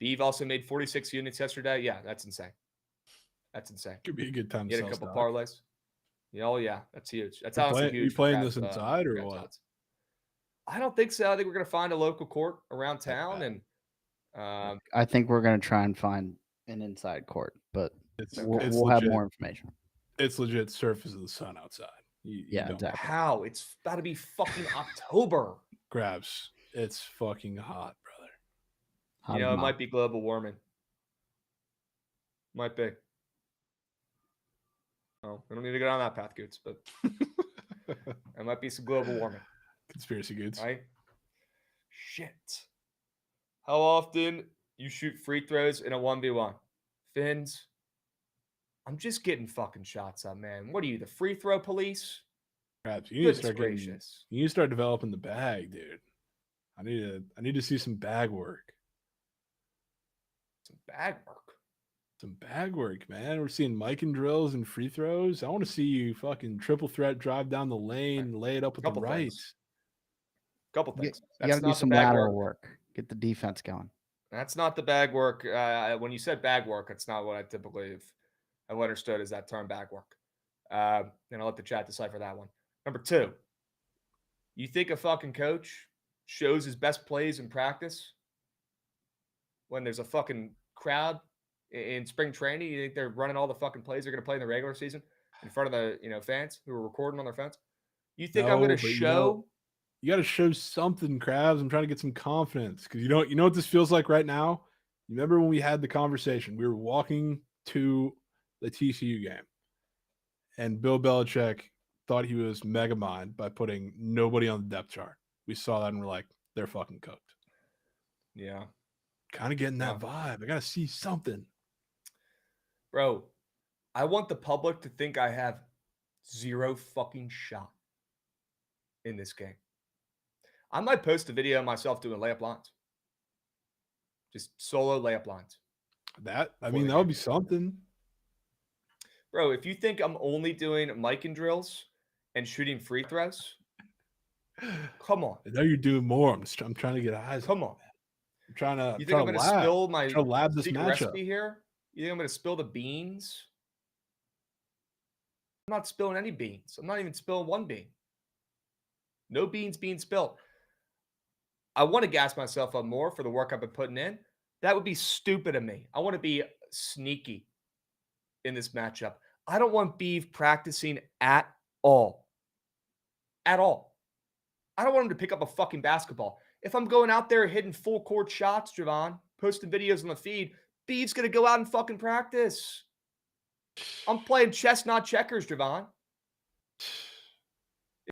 Beeve also made 46 units yesterday. Yeah, that's insane. That's insane. Could be a good time to Get sell a couple stock. parlays. Yeah, oh yeah, that's huge. That's You honestly huge. playing this inside or what? Odds. I don't think so. I think we're going to find a local court around town, and I think we're going to try and find an inside court, but we'll have more information. It's legit surface of the sun outside. Yeah, exactly. How? It's about to be fucking October. Krabs, it's fucking hot, brother. It might be global warming. Might be. Oh, we don't need to go down that path, Goots, but there might be some global warming. Conspiracy Goots. Right? Shit. How often you shoot free throws in a 1v1? Fins, I'm just getting fucking shots up, man. What are you, the free throw police? Krabs, you need to start developing the bag, dude. I need to see some bag work. Some bag work. Some bag work, man. We're seeing mic and drills and free throws. I want to see you fucking triple threat, drive down the lane, and lay it up with the right. Couple things. You got to do some lateral work. Get the defense going. That's not the bag work. When you said bag work, it's not what I typically have understood as that term, bag work. And I'll let the chat decipher that one. Number 2, you think a fucking coach shows his best plays in practice when there's a fucking crowd in spring training? You think they're running all the fucking plays they're going to play in the regular season in front of the fans who are recording on their phones? You think I'm going to show? You got to show something, Krabs. I'm trying to get some confidence because you know what this feels like right now. You remember when we had the conversation? We were walking to the TCU game, and Bill Belichick thought he was mega mind by putting nobody on the depth chart. We saw that and we're like, they're fucking cooked. Yeah. Kind of getting that vibe. I got to see something. Bro, I want the public to think I have zero fucking shot in this game. I might post a video of myself doing layup lines. Just solo layup lines. That would be something. Bro, if you think I'm only doing mic and drills and shooting free throws, come on. I know you're doing more. I'm trying to get eyes. Come on. I'm trying to. You think I'm going to spill my secret recipe here? You think I'm going to spill the beans? I'm not spilling any beans. I'm not even spilling one bean. No beans being spilled. I want to gas myself up more for the work I've been putting in. That would be stupid of me. I want to be sneaky in this matchup. I don't want Beeve practicing at all. At all. I don't want him to pick up a fucking basketball. If I'm going out there hitting full court shots, Jovan, posting videos on the feed, Beeve's going to go out and fucking practice. I'm playing chess, not checkers, Jovan.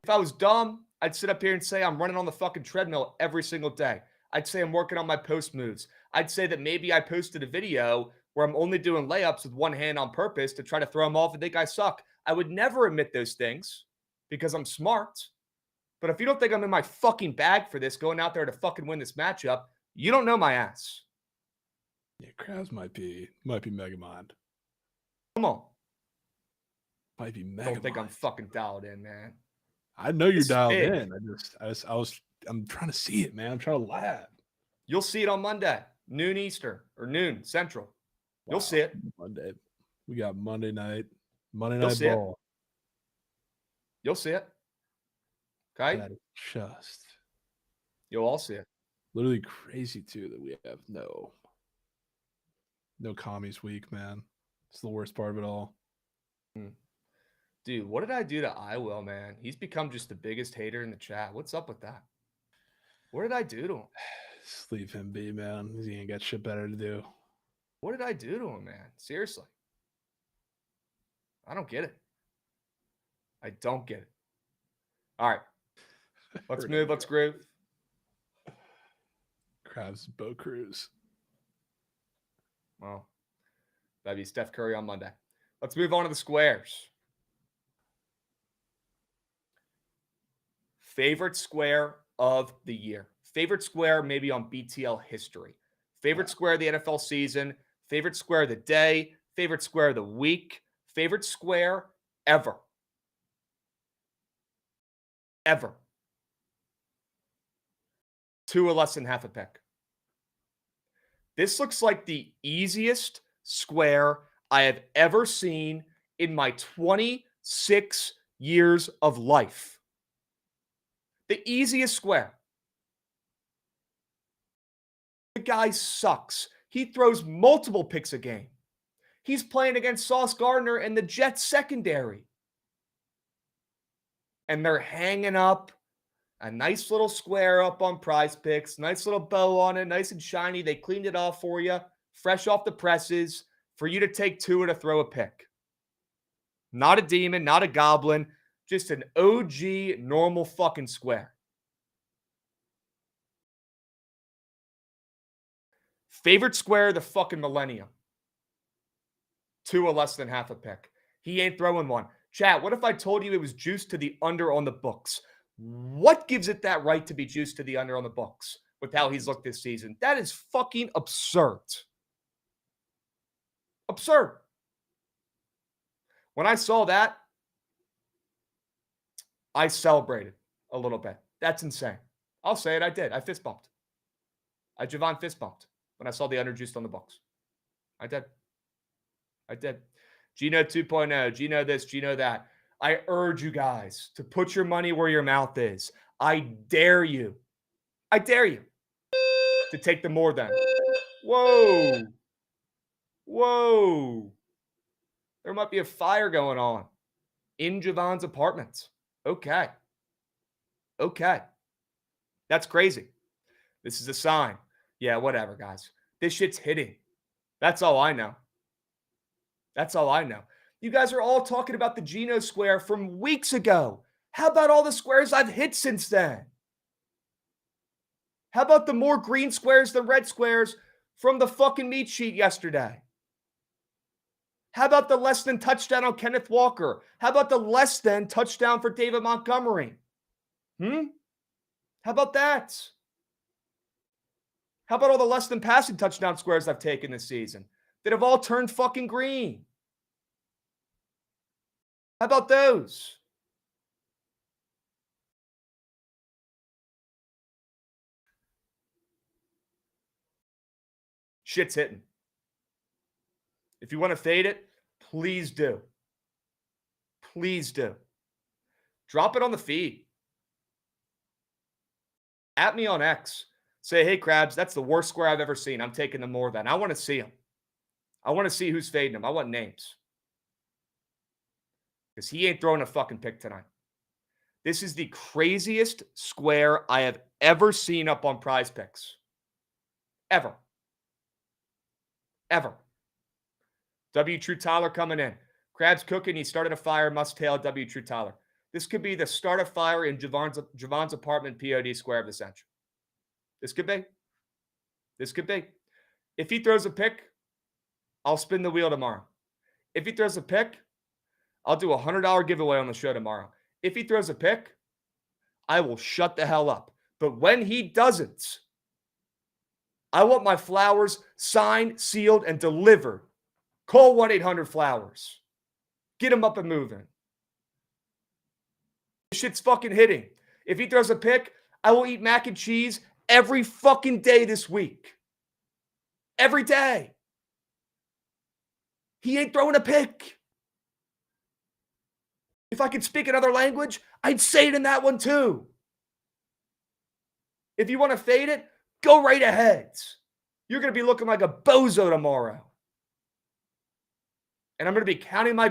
If I was dumb, I'd sit up here and say I'm running on the fucking treadmill every single day. I'd say I'm working on my post moves. I'd say that maybe I posted a video where I'm only doing layups with one hand on purpose to try to throw them off and think I suck. I would never admit those things because I'm smart. But if you don't think I'm in my fucking bag for this, going out there to fucking win this matchup, you don't know my ass. Yeah, Krabs might be mega mind. Come on. Might be mega. Don't think I'm fucking dialed in, man. I know you're dialed in. I'm trying to see it, man. I'm trying to laugh. You'll see it on Monday, noon Eastern or noon Central. You'll see it. Monday. We got Monday night ball. You'll see it. Okay. That is just. You'll all see it. Literally crazy too that we have no commies week, man. It's the worst part of it all. Dude, what did I do to Will, man? He's become just the biggest hater in the chat. What's up with that? What did I do to him? Just leave him be, man. He ain't got shit better to do. What did I do to him, man? Seriously. I don't get it. I don't get it. All right. Let's Heard move. of Let's groove. Krabs Boat Cruise. Well, that'd be Steph Curry on Monday. Let's move on to the squares. Favorite square of the year. Favorite square maybe on BTL history. Favorite square of the NFL season. Favorite square of the day. Favorite square of the week. Favorite square ever. Ever. 2 or less than half a pick. This looks like the easiest square I have ever seen in my 26 years of life. The easiest square. The guy sucks. He throws multiple picks a game. He's playing against Sauce Gardner and the Jets secondary. And they're hanging up a nice little square up on Prize Picks. Nice little bow on it. Nice and shiny. They cleaned it off for you. Fresh off the presses. For you to take 2 to throw a pick. Not a demon. Not a goblin. Just an OG normal fucking square. Favorite square of the fucking millennium. 2 or less than half a pick. He ain't throwing one. Chat, what if I told you it was juiced to the under on the books? What gives it that right to be juiced to the under on the books with how he's looked this season? That is fucking absurd. Absurd. When I saw that, I celebrated a little bit. That's insane. I'll say it, I did. I fist bumped. I Jovan fist bumped when I saw the under juiced on the books. I did. Gino 2.0, Gino this, Gino that. I urge you guys to put your money where your mouth is. I dare you. I dare you to take the more than. Whoa. Whoa. There might be a fire going on in Jovan's apartment. Okay. That's crazy. This is a sign. Yeah, whatever, guys. This shit's hitting. That's all I know. You guys are all talking about the Geno square from weeks ago. How about all the squares I've hit since then? How about the more green squares than red squares from the fucking meat sheet yesterday? How about the less than touchdown on Kenneth Walker? How about the less than touchdown for David Montgomery? How about that? How about all the less than passing touchdown squares I've taken this season that have all turned fucking green? How about those? Shit's hitting. If you want to fade it, please do. Please do. Drop it on the feed. At me on X. Say, hey, Krabs, that's the worst square I've ever seen. I'm taking the more than. I want to see them. I want to see who's fading them. I want names. Because he ain't throwing a fucking pick tonight. This is the craziest square I have ever seen up on Prize Picks. Ever. W. True Tyler coming in. Krabs cooking. He started a fire. Must tail W. True Tyler. This could be the start of fire in Jovan's apartment POD square of the century. This could be. If he throws a pick, I'll spin the wheel tomorrow. If he throws a pick, I'll do a $100 giveaway on the show tomorrow. If he throws a pick, I will shut the hell up. But when he doesn't, I want my flowers signed, sealed, and delivered. Call 1-800-FLOWERS. Get him up and moving. This shit's fucking hitting. If he throws a pick, I will eat mac and cheese every fucking day this week. Every day. He ain't throwing a pick. If I could speak another language, I'd say it in that one too. If you want to fade it, go right ahead. You're going to be looking like a bozo tomorrow. And I'm going to be counting my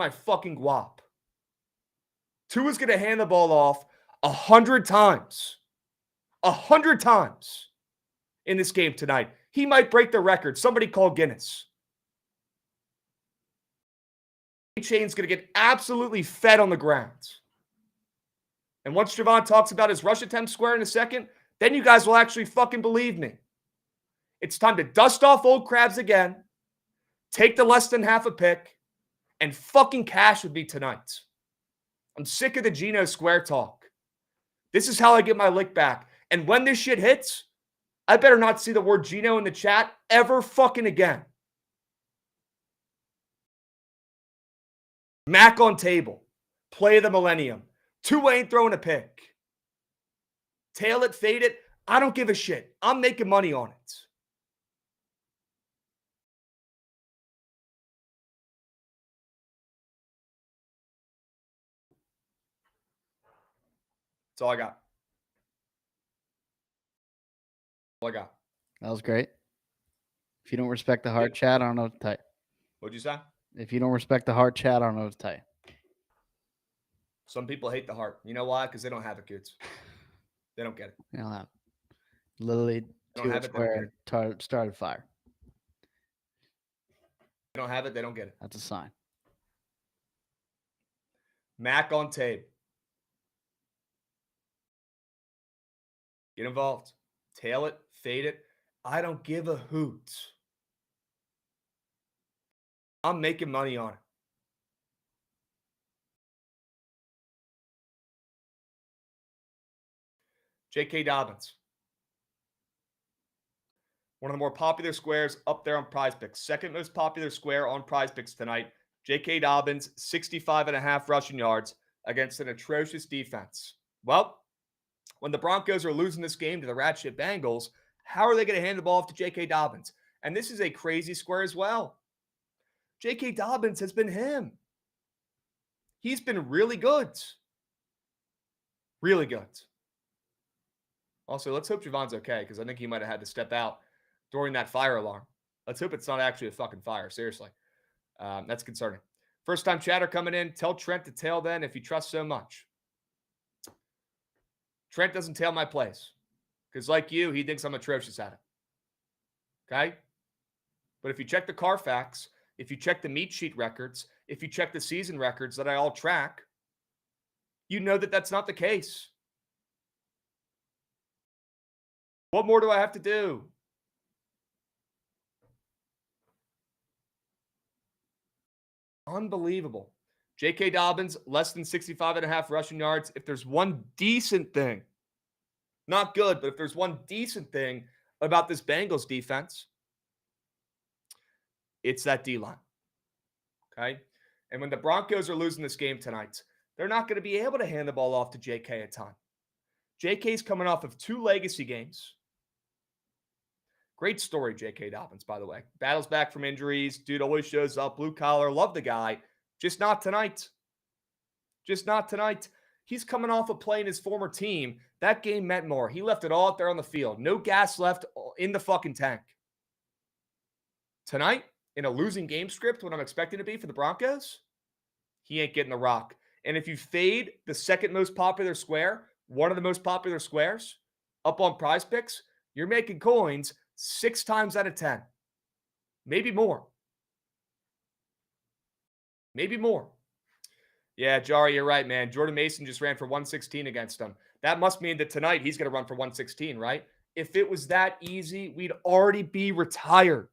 fucking guap. Tua's going to hand the ball off 100 times. 100 times in this game tonight. He might break the record. Somebody call Guinness. Chain's going to get absolutely fed on the ground. And once Jovan talks about his rush attempt square in a second, then you guys will actually fucking believe me. It's time to dust off old Krabs again, take the less than half a pick, and fucking cash with me tonight. I'm sick of the Geno square talk. This is how I get my lick back. And when this shit hits, I better not see the word Geno in the chat ever fucking again. Mac on table. Play of the millennium. Two ain't throwing a pick. Tail it, fade it. I don't give a shit. I'm making money on it. That's all I got. All I got. That was great. If you don't respect the heart chat, I don't know what to tell you. What'd you say? If you don't respect the heart chat, I don't know what to tell you. Some people hate the heart. You know why? Because they don't have it, kids. They don't get it. You don't have it. Literally, They don't have it, they don't get it. started fire. They don't have it, they don't get it. That's a sign. Mac on tape. Get involved. Tail it, fade it. I don't give a hoot. I'm making money on it. J.K. Dobbins. One of the more popular squares up there on Prize Picks. Second most popular square on Prize Picks tonight. J.K. Dobbins, 65.5 rushing yards against an atrocious defense. Well, when the Broncos are losing this game to the rat shit Bengals, how are they going to hand the ball off to J.K. Dobbins? And this is a crazy square as well. J.K. Dobbins has been him. He's been really good. Really good. Also, let's hope Jovan's okay, because I think he might have had to step out during that fire alarm. Let's hope it's not actually a fucking fire. Seriously. That's concerning. First time chatter coming in. Tell Trent to tail then if you trust so much. Trent doesn't tail my plays. Because like you, he thinks I'm atrocious at it. Okay? But if you check the Carfax, if you check the meat sheet records, if you check the season records that I all track, you know that that's not the case. What more do I have to do? Unbelievable. J.K. Dobbins, less than 65.5 rushing yards. If there's one decent thing, not good, but if there's one decent thing about this Bengals defense, it's that D-line. Okay? And when the Broncos are losing this game tonight, they're not going to be able to hand the ball off to J.K. a ton. J.K.'s coming off of 2 legacy games. Great story, J.K. Dobbins, by the way. Battles back from injuries. Dude always shows up. Blue collar. Love the guy. Just not tonight. Just not tonight. He's coming off of playing his former team. That game meant more. He left it all out there on the field. No gas left in the fucking tank. Tonight, in a losing game script, what I'm expecting to be for the Broncos, he ain't getting the rock. And if you fade the second most popular square, one of the most popular squares, up on Prize Picks, you're making coins 6 times out of 10. Maybe more. Maybe more. Yeah, Jari, you're right, man. Jordan Mason just ran for 116 against him. That must mean that tonight he's going to run for 116, right? If it was that easy, we'd already be retired.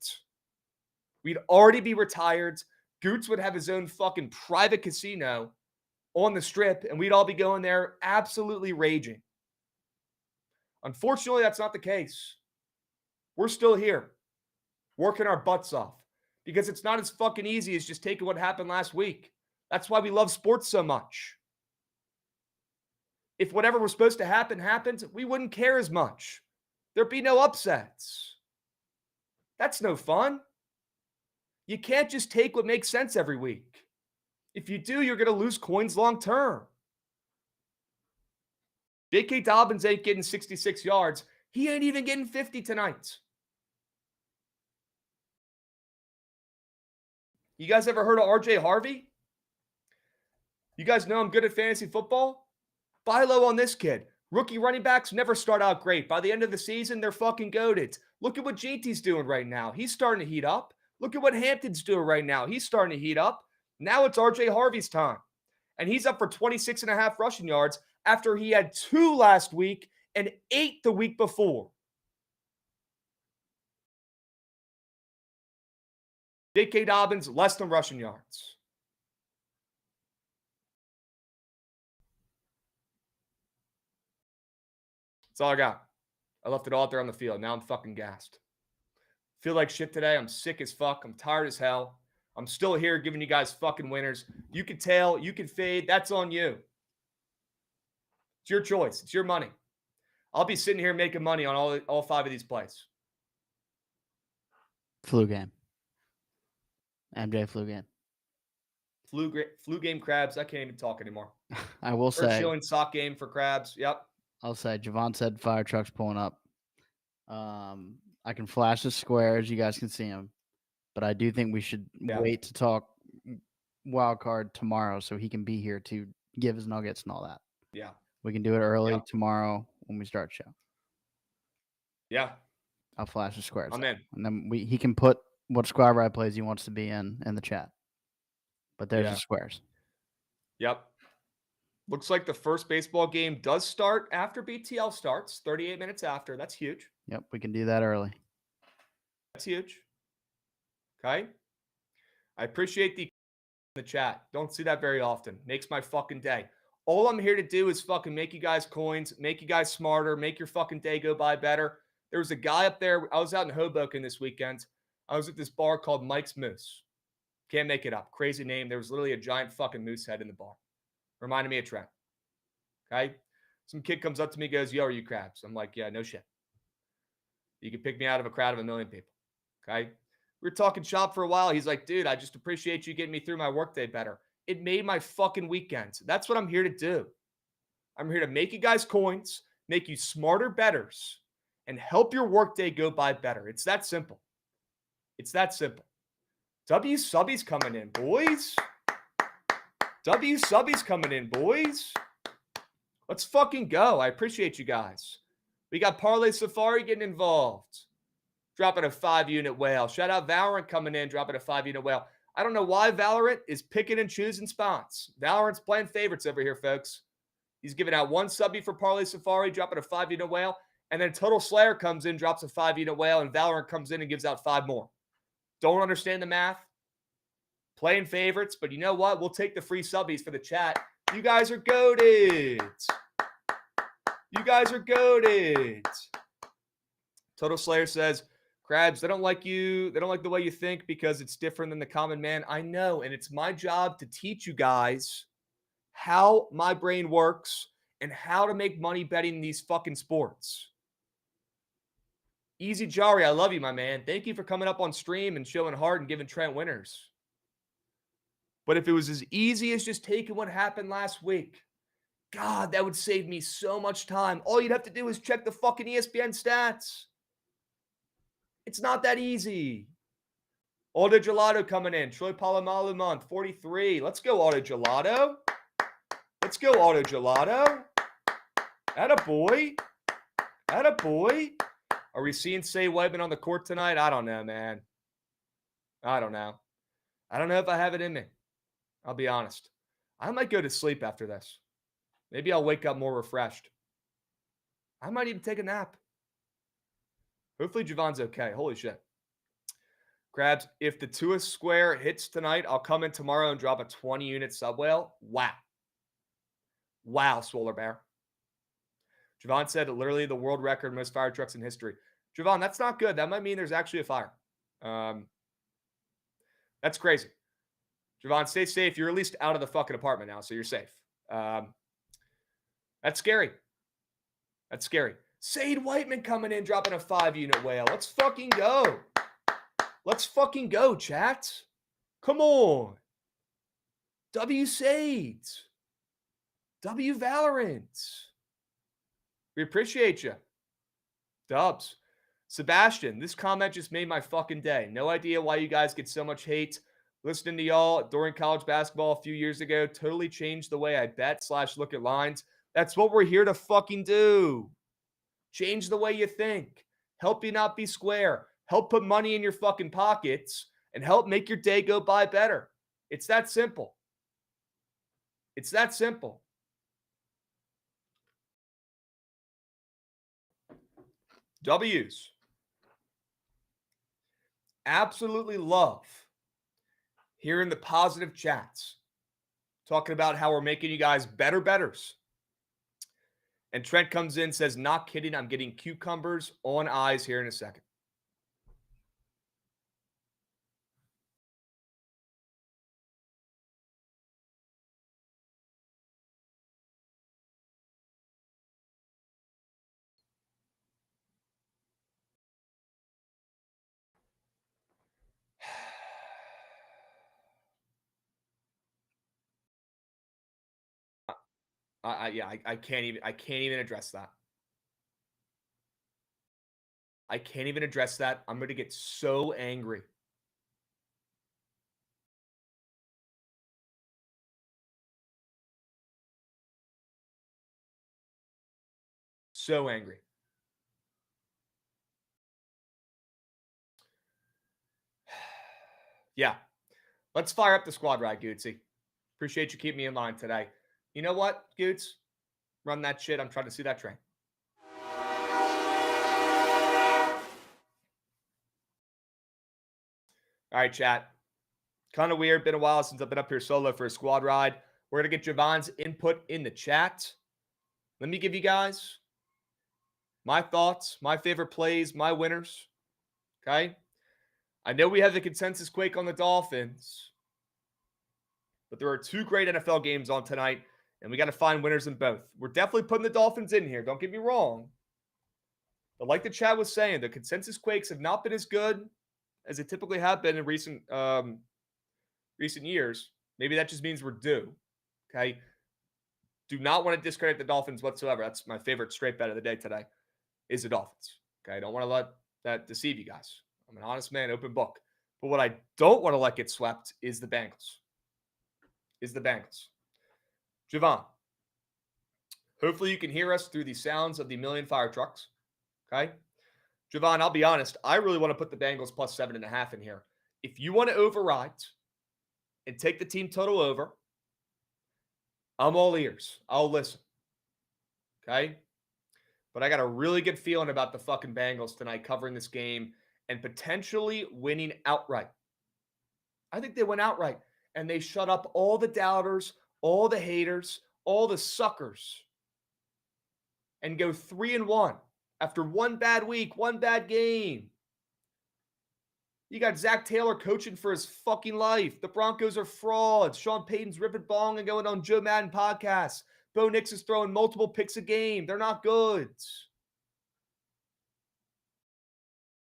We'd already be retired. Goots would have his own fucking private casino on the strip, and we'd all be going there absolutely raging. Unfortunately, that's not the case. We're still here, working our butts off, because it's not as fucking easy as just taking what happened last week. That's why we love sports so much. If whatever was supposed to happen happened, we wouldn't care as much. There'd be no upsets. That's no fun. You can't just take what makes sense every week. If you do, you're going to lose coins long term. J.K. Dobbins ain't getting 66 yards. He ain't even getting 50 tonight. You guys ever heard of R.J. Harvey? You guys know I'm good at fantasy football? Buy low on this kid. Rookie running backs never start out great. By the end of the season, they're fucking goated. Look at what JT's doing right now. He's starting to heat up. Look at what Hampton's doing right now. He's starting to heat up. Now it's R.J. Harvey's time. And he's up for 26.5 rushing yards after he had 2 last week and 8 the week before. J.K. Dobbins, less than rushing yards. That's all I got. I left it all out there on the field. Now I'm fucking gassed. Feel like shit today. I'm sick as fuck. I'm tired as hell. I'm still here giving you guys fucking winners. You can tail, you can fade. That's on you. It's your choice. It's your money. I'll be sitting here making money on all 5 of these plays. Flu game. MJ flu game. Flu game Krabs. I can't even talk anymore. I will Or say. chilling sock game for Krabs. Yep. I'll say Jovan said fire truck's pulling up. I can flash the squares. You guys can see them. But I do think we should wait to talk wild card tomorrow so he can be here to give his nuggets and all that. Yeah. We can do it early tomorrow when we start show. Yeah. I'll flash the squares. I'm in. And then he can put what squad ride plays he wants to be in the chat. But there's the squares. Yep. Looks like the first baseball game does start after BTL starts, 38 minutes after. That's huge. Yep, we can do that early. That's huge. Okay. I appreciate the chat. Don't see that very often. Makes my fucking day. All I'm here to do is fucking make you guys coins, make you guys smarter, make your fucking day go by better. There was a guy up there. I was out in Hoboken this weekend. I was at this bar called Mike's Moose. Can't make it up. Crazy name. There was literally a giant fucking moose head in the bar. Reminded me of Trent. Okay. Some kid comes up to me and goes, "Yo, are you Krabs?" I'm like, "Yeah, no shit. You can pick me out of a crowd of 1 million people." Okay. We were talking shop for a while. He's like, "Dude, I just appreciate you getting me through my workday better. It made my fucking weekends." That's what I'm here to do. I'm here to make you guys coins, make you smarter betters, and help your workday go by better. It's that simple. It's that simple. W Subby's coming in, boys. W Subby's coming in, boys. Let's fucking go. I appreciate you guys. We got Parlay Safari getting involved. Dropping a 5-unit whale. Shout out Valorant coming in, dropping a 5-unit whale. I don't know why Valorant is picking and choosing spots. Valorant's playing favorites over here, folks. He's giving out 1 subby for Parlay Safari, dropping a 5-unit whale. And then Total Slayer comes in, drops a 5-unit whale, and Valorant comes in and gives out 5 more. Don't understand the math. Playing favorites, but you know what? We'll take the free subbies for the chat. You guys are goated. You guys are goated. Total Slayer says, "Krabs, they don't like you. They don't like the way you think because it's different than the common man." I know, and it's my job to teach you guys how my brain works and how to make money betting in these fucking sports. Easy Jari, I love you, my man. Thank you for coming up on stream and showing heart and giving Trent winners. But if it was as easy as just taking what happened last week, God, that would save me so much time. All you'd have to do is check the fucking ESPN stats. It's not that easy. Auto Gelato coming in. Troy Polamalu month, 43. Let's go, Auto Gelato. Let's go, Auto Gelato. Attaboy. Attaboy. Are we seeing Say Webman on the court tonight? I don't know, man. I don't know. I don't know if I have it in me. I'll be honest. I might go to sleep after this. Maybe I'll wake up more refreshed. I might even take a nap. Hopefully Jovan's okay. Holy shit. Krabs, if the Tua square hits tonight, I'll come in tomorrow and drop a 20-unit sub whale. Wow. Wow, Swoller Bear. Jovan said literally the world record most fire trucks in history. Jovan, that's not good. That might mean there's actually a fire. That's crazy. Jovan, stay safe. You're at least out of the fucking apartment now, so you're safe. That's scary. That's scary. Sade Whiteman coming in, dropping a 5-unit whale. Let's fucking go. Let's fucking go, chat. Come on. W Sades. W Valorant. We appreciate you. Dubs. Sebastian, this comment just made my fucking day. No idea why you guys get so much hate. Listening to y'all during college basketball a few years ago totally changed the way I bet/look at lines. That's what we're here to fucking do. Change the way you think. Help you not be square. Help put money in your fucking pockets and help make your day go by better. It's that simple. It's that simple. W's. Absolutely love hearing the positive chats, talking about how we're making you guys better betters. And Trent comes in, says, not kidding, I'm getting cucumbers on eyes here in a second. I can't even address that. I can't even address that. I'm going to get so angry. So angry. Yeah. Let's fire up the squad ride, Gootsy. Appreciate you keeping me in line today. You know what, Goots? Run that shit. I'm trying to see that train. All right, chat. Kind of weird. Been a while since I've been up here solo for a squad ride. We're going to get Jovan's input in the chat. Let me give you guys my thoughts, my favorite plays, my winners. Okay? I know we have the consensus quake on the Dolphins, but there are two great NFL games on tonight, and we got to find winners in both. We're definitely putting the Dolphins in here. Don't get me wrong. But like the chat was saying, the consensus quakes have not been as good as they typically have been in recent years. Maybe that just means we're due. Okay? Do not want to discredit the Dolphins whatsoever. That's my favorite straight bet of the day today is the Dolphins. Okay? I don't want to let that deceive you guys. I'm an honest man, open book. But what I don't want to let get swept is the Bengals. Jovan, hopefully you can hear us through the sounds of the million fire trucks. Okay? Jovan, I'll be honest. I really want to put the Bengals plus 7.5 in here. If you want to override and take the team total over, I'm all ears. I'll listen. Okay? But I got a really good feeling about the fucking Bengals tonight covering this game and potentially winning outright. I think they went outright and they shut up all the doubters, all the haters, all the suckers, and go 3-1 after one bad week, one bad game. You got Zach Taylor coaching for his fucking life. The Broncos are frauds. Sean Payton's ripping bong and going on Joe Madden podcasts. Bo Nix is throwing multiple picks a game. They're not good.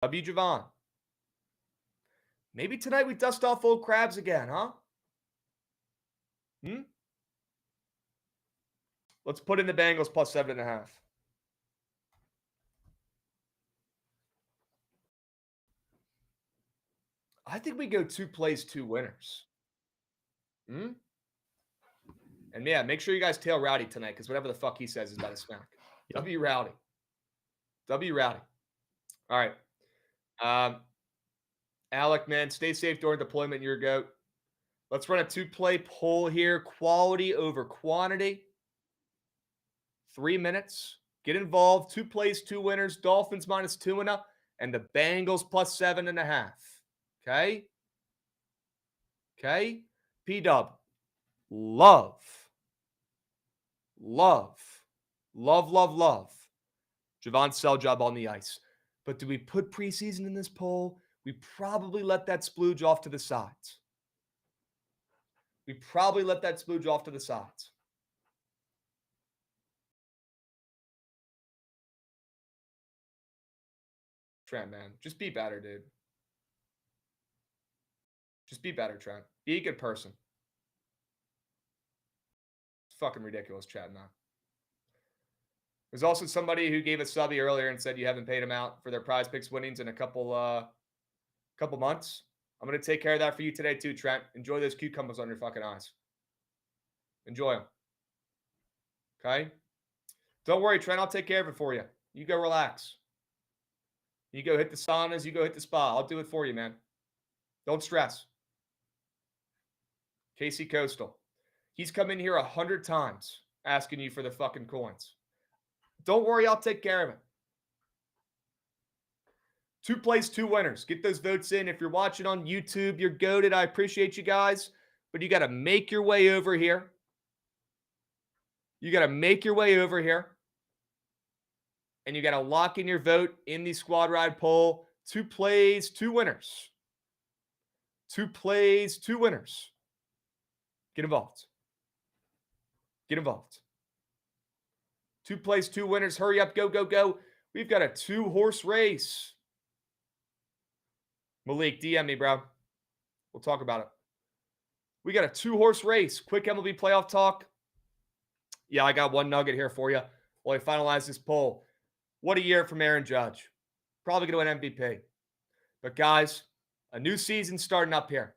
W. Jovan. Maybe tonight we dust off old Krabs again, huh? Let's put in the Bengals plus 7.5. I think we go 2 plays, 2 winners. And yeah, make sure you guys tail Rowdy tonight because whatever the fuck he says is about to smack. Yep. W. Rowdy. All right. Alec, man, stay safe during deployment. Your goat. Let's run a 2-play poll here. Quality over quantity. 3 minutes. Get involved. 2 plays, 2 winners. Dolphins minus 2.5 and the Bengals plus 7.5. Okay. P-Dub. Love. Javon's sell job on the ice. But do we put preseason in this poll? We probably let that splooge off to the sides. Trent, man. Just be better, dude. Just be better, Trent. Be a good person. It's fucking ridiculous chatting now. There's also somebody who gave a subby earlier and said you haven't paid them out for their prize picks winnings in a couple months. I'm going to take care of that for you today too, Trent. Enjoy those cucumbers on your fucking eyes. Enjoy them. Okay? Don't worry, Trent. I'll take care of it for you. You go relax. You go hit the saunas. You go hit the spa. I'll do it for you, man. Don't stress. Casey Coastal. He's come in here 100 times asking you for the fucking coins. Don't worry. I'll take care of it. 2 plays, 2 winners. Get those votes in. If you're watching on YouTube, you're goated. I appreciate you guys. But you got to make your way over here. You got to make your way over here. And you got to lock in your vote in the squad ride poll. 2 plays, 2 winners. 2 plays, 2 winners. Get involved. Get involved. 2 plays, 2 winners. Hurry up. Go, go, go. We've got a 2-horse race. Malik, DM me, bro. We'll talk about it. We got a 2-horse race. Quick MLB playoff talk. Yeah, I got one nugget here for you while I finalize this poll. What a year from Aaron Judge. Probably going to win MVP. But guys, a new season starting up here.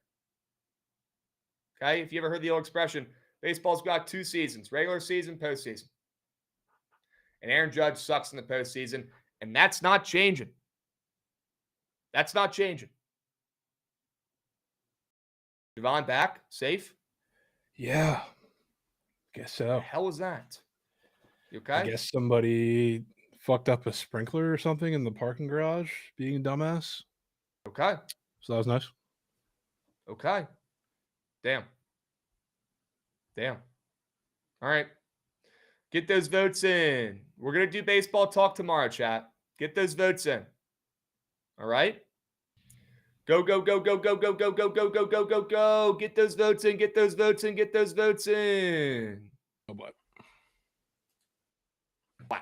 Okay, if you ever heard the old expression, baseball's got 2 seasons, regular season, postseason. And Aaron Judge sucks in the postseason, and that's not changing. That's not changing. Jovan back, safe? Yeah, guess so. What the hell was that? You okay? I guess somebody fucked up a sprinkler or something in the parking garage, being a dumbass. Okay. So that was nice. Okay. Damn. All right. Get those votes in. We're going to do baseball talk tomorrow, chat. Get those votes in. All right? Go, go, go, go, go, go, go, go, go, go, go, go, go. Get those votes in. Get those votes in. Get those votes in. Oh, but Wow.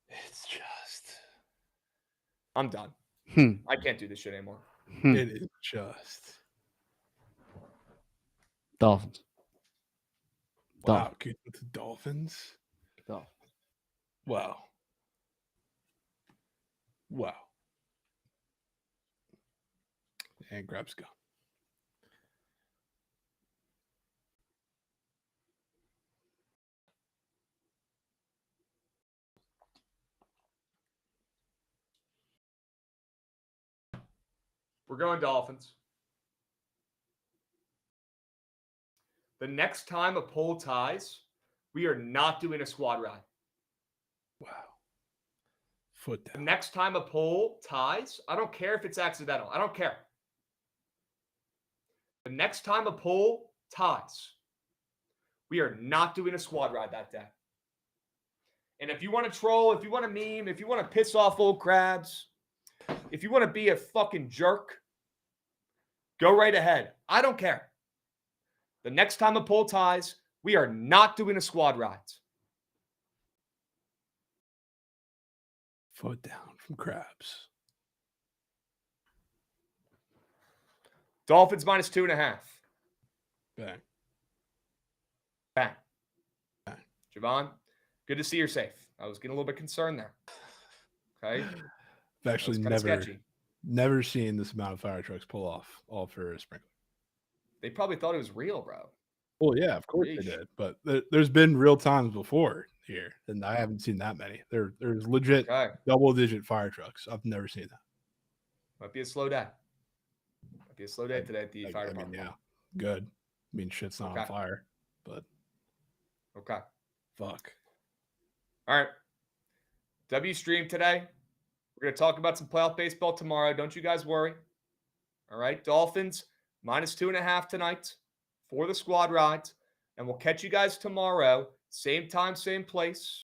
it's just. I'm done. I can't do this shit anymore. It is just. Dolphins. Wow, good with the Dolphins. Dolphins. Wow. And Krabs go. We're going Dolphins. The next time a poll ties, we are not doing a squad ride. Wow. Foot The down. next time a poll ties, I don't care if it's accidental. I don't care. The next time a poll ties, we are not doing a squad ride that day. And if you want to troll, if you want to meme, if you want to piss off old Krabs, if you want to be a fucking jerk, go right ahead. I don't care. The next time a poll ties, we are not doing a squad ride. Foot down from Krabs. Dolphins minus 2.5. Bang. Bang. Bang. Jovan, good to see you're safe. I was getting a little bit concerned there. Okay. I've actually That was kinda never sketchy. never seen this amount of fire trucks pull off all for a sprinkler. They probably thought it was real, bro. Well, yeah, of course Yeesh. they did. But there's been real times before here, and I haven't seen that many. There's legit Okay. double-digit fire trucks. I've never seen that. Might be a slow day. Might be a slow day today at the fire I mean, department. yeah, good. I mean, shit's not Okay. on fire, but Okay. fuck. All right. W stream today. We're going to talk about some playoff baseball tomorrow. Don't you guys worry. All right. Dolphins minus 2.5 tonight for the squad rides. And we'll catch you guys tomorrow. Same time, same place.